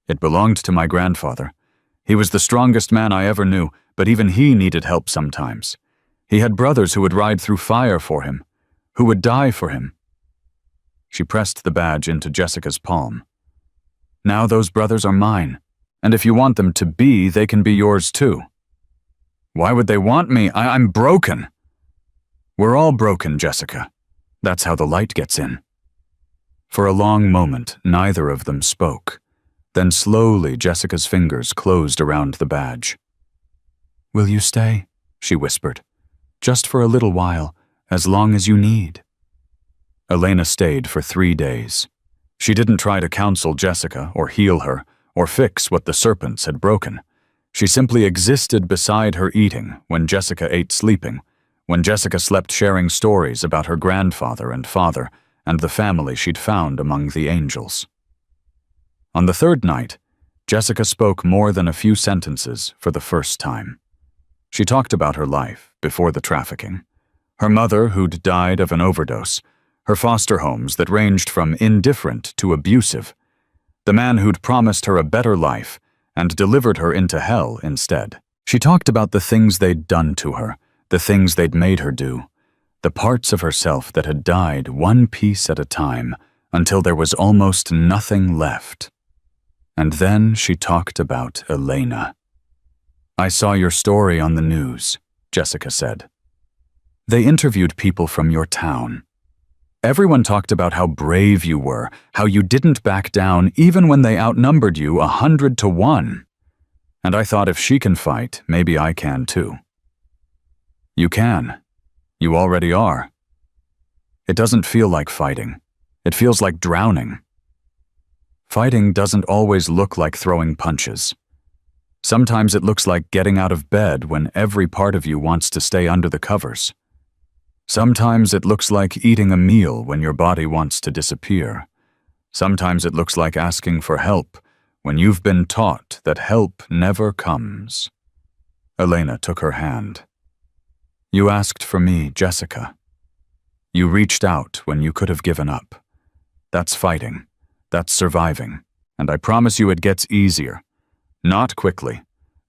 It belonged to my grandfather. He was the strongest man I ever knew, but even he needed help sometimes. He had brothers who would ride through fire for him, who would die for him. She pressed the badge into Jessica's palm. Now those brothers are mine, and if you want them to be, they can be yours too. Why would they want me? I'm broken. We're all broken, Jessica. That's how the light gets in. For a long moment, neither of them spoke. Then slowly, Jessica's fingers closed around the badge. Will you stay? She whispered. Just for a little while, as long as you need. Elena stayed for 3 days. She didn't try to counsel Jessica or heal her or fix what the serpents had broken. She simply existed beside her eating when Jessica ate sleeping, when Jessica slept sharing stories about her grandfather and father and the family she'd found among the angels. On the 3rd night, Jessica spoke more than a few sentences for the first time. She talked about her life before the trafficking, her mother who'd died of an overdose, her foster homes that ranged from indifferent to abusive, the man who'd promised her a better life and delivered her into hell instead. She talked about the things they'd done to her, the things they'd made her do, the parts of herself that had died one piece at a time until there was almost nothing left. And then she talked about Elena. I saw your story on the news, Jessica said. They interviewed people from your town. Everyone talked about how brave you were, how you didn't back down even when they outnumbered you 100 to 1. And I thought if she can fight, maybe I can too. You can. You already are. It doesn't feel like fighting. It feels like drowning. Fighting doesn't always look like throwing punches. Sometimes it looks like getting out of bed when every part of you wants to stay under the covers. Sometimes it looks like eating a meal when your body wants to disappear. Sometimes it looks like asking for help when you've been taught that help never comes. Elena took her hand. You asked for me, Jessica. You reached out when you could have given up. That's fighting. That's surviving. And I promise you it gets easier. Not quickly.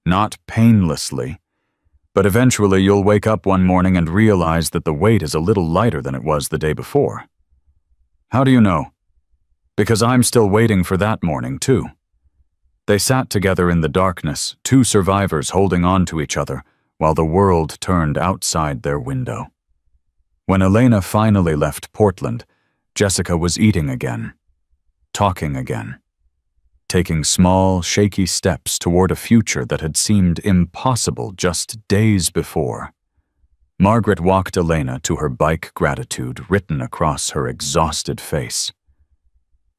Not painlessly. But eventually you'll wake up one morning and realize that the weight is a little lighter than it was the day before. How do you know? Because I'm still waiting for that morning, too. They sat together in the darkness, 2 survivors holding on to each other, while the world turned outside their window. When Elena finally left Portland, Jessica was eating again, talking again, taking small, shaky steps toward a future that had seemed impossible just days before. Margaret walked Elena to her bike gratitude written across her exhausted face.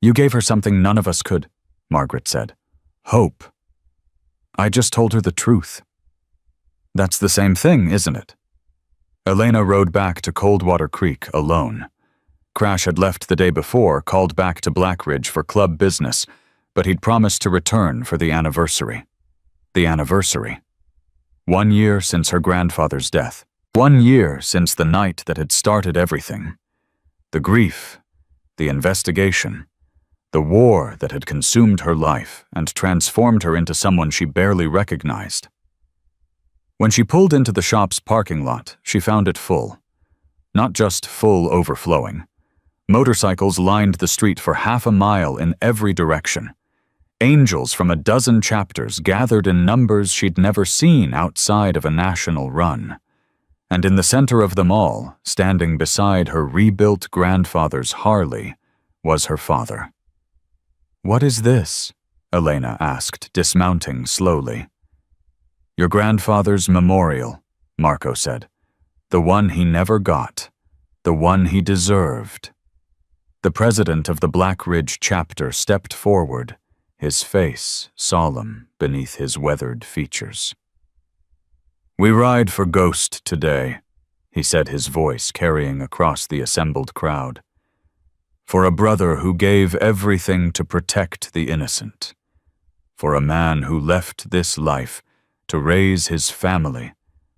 You gave her something none of us could, Margaret said. Hope. I just told her the truth. That's the same thing, isn't it? Elena rode back to Coldwater Creek alone. Crash had left the day before, called back to Blackridge for club business, but he'd promised to return for the anniversary. The anniversary. 1 year since her grandfather's death. 1 year since the night that had started everything. The grief, the investigation, the war that had consumed her life and transformed her into someone she barely recognized. When she pulled into the shop's parking lot, she found it full. Not just full overflowing. Motorcycles lined the street for half a mile in every direction. Angels from a dozen chapters gathered in numbers she'd never seen outside of a national run. And in the center of them all, standing beside her rebuilt grandfather's Harley, was her father. What is this? Elena asked, dismounting slowly. Your grandfather's memorial, Marco said. The one he never got. The one he deserved. The president of the Blackridge chapter stepped forward, his face solemn beneath his weathered features. "We ride for Ghost today," he said, his voice carrying across the assembled crowd. "For a brother who gave everything to protect the innocent. For a man who left this life to raise his family,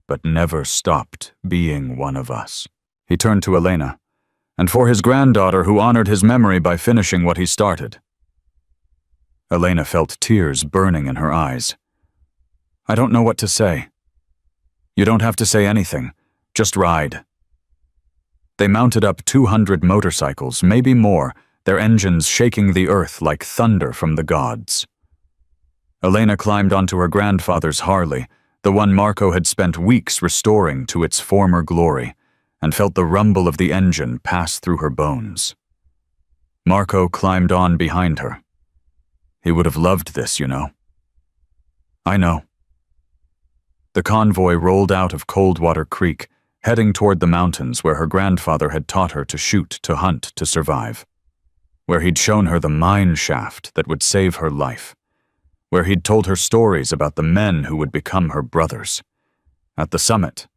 but never stopped being one of us." He turned to Elena. "And for his granddaughter who honored his memory by finishing what he started." Elena felt tears burning in her eyes. "I don't know what to say." "You don't have to say anything. Just ride." They mounted up 200 motorcycles, maybe more, their engines shaking the earth like thunder from the gods. Elena climbed onto her grandfather's Harley, the one Marco had spent weeks restoring to its former glory, and felt the rumble of the engine pass through her bones. Marco climbed on behind her. He would have loved this, you know. "I know." The convoy rolled out of Coldwater Creek, heading toward the mountains where her grandfather had taught her to shoot, to hunt, to survive. Where he'd shown her the mine shaft that would save her life. Where he'd told her stories about the men who would become her brothers. At the summit,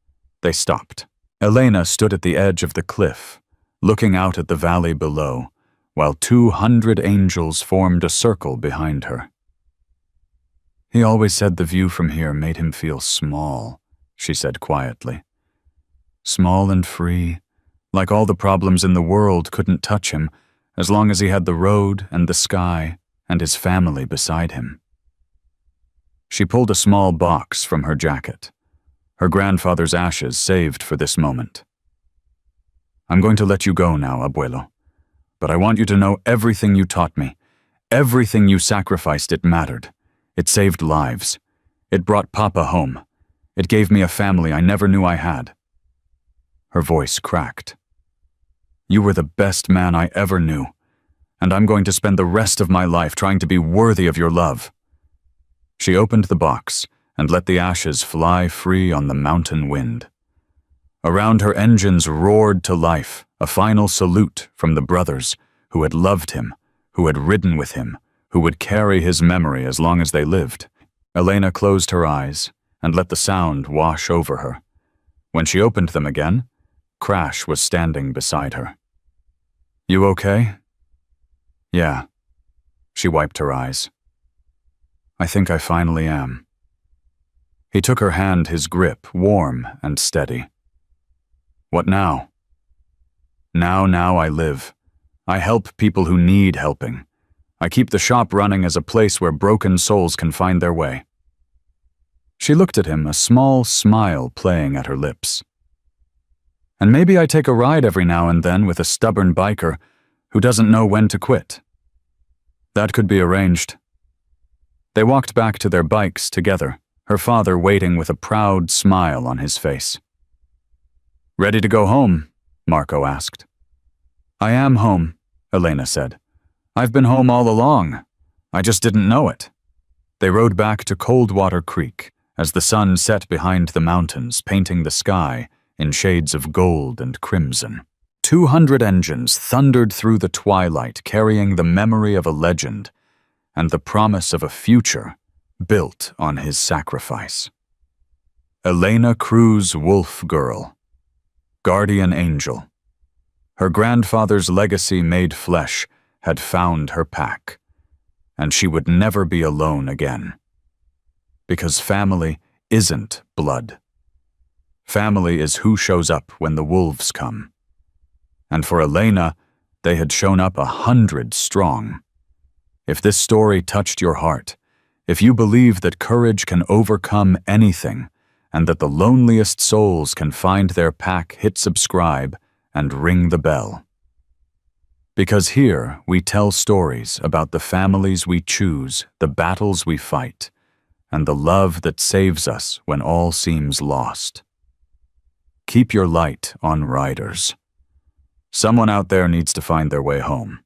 they stopped. Elena stood at the edge of the cliff, looking out at the valley below, while 200 angels formed a circle behind her. "He always said the view from here made him feel small," she said quietly. "Small and free, like all the problems in the world couldn't touch him, as long as he had the road and the sky and his family beside him." She pulled a small box from her jacket, her grandfather's ashes saved for this moment. "I'm going to let you go now, abuelo, but I want you to know everything you taught me, everything you sacrificed. It mattered. It saved lives. It brought Papa home. It gave me a family I never knew I had." Her voice cracked. "You were the best man I ever knew, and I'm going to spend the rest of my life trying to be worthy of your love." She opened the box and let the ashes fly free on the mountain wind. Around her, engines roared to life, a final salute from the brothers who had loved him, who had ridden with him, who would carry his memory as long as they lived. Elena closed her eyes and let the sound wash over her. When she opened them again, Crash was standing beside her. "You okay?" "Yeah." She wiped her eyes. "I think I finally am." He took her hand, his grip warm and steady. "What now?" Now I live. I help people who need helping. I keep the shop running as a place where broken souls can find their way." She looked at him, a small smile playing at her lips. "And maybe I take a ride every now and then with a stubborn biker who doesn't know when to quit." "That could be arranged." They walked back to their bikes together, her father waiting with a proud smile on his face. "Ready to go home?" Marco asked. "I am home," Elena said. "I've been home all along. I just didn't know it." They rode back to Coldwater Creek as the sun set behind the mountains, painting the sky in shades of gold and crimson. 200 engines thundered through the twilight, carrying the memory of a legend and the promise of a future built on his sacrifice. Elena Cruz Wolf Girl, guardian angel. Her grandfather's legacy made flesh had found her pack, and she would never be alone again. Because family isn't blood. Family is who shows up when the wolves come. And for Elena, they had shown up 100 strong. If this story touched your heart, if you believe that courage can overcome anything, and that the loneliest souls can find their pack, hit subscribe and ring the bell. Because here we tell stories about the families we choose, the battles we fight, and the love that saves us when all seems lost. Keep your light on, riders. Someone out there needs to find their way home.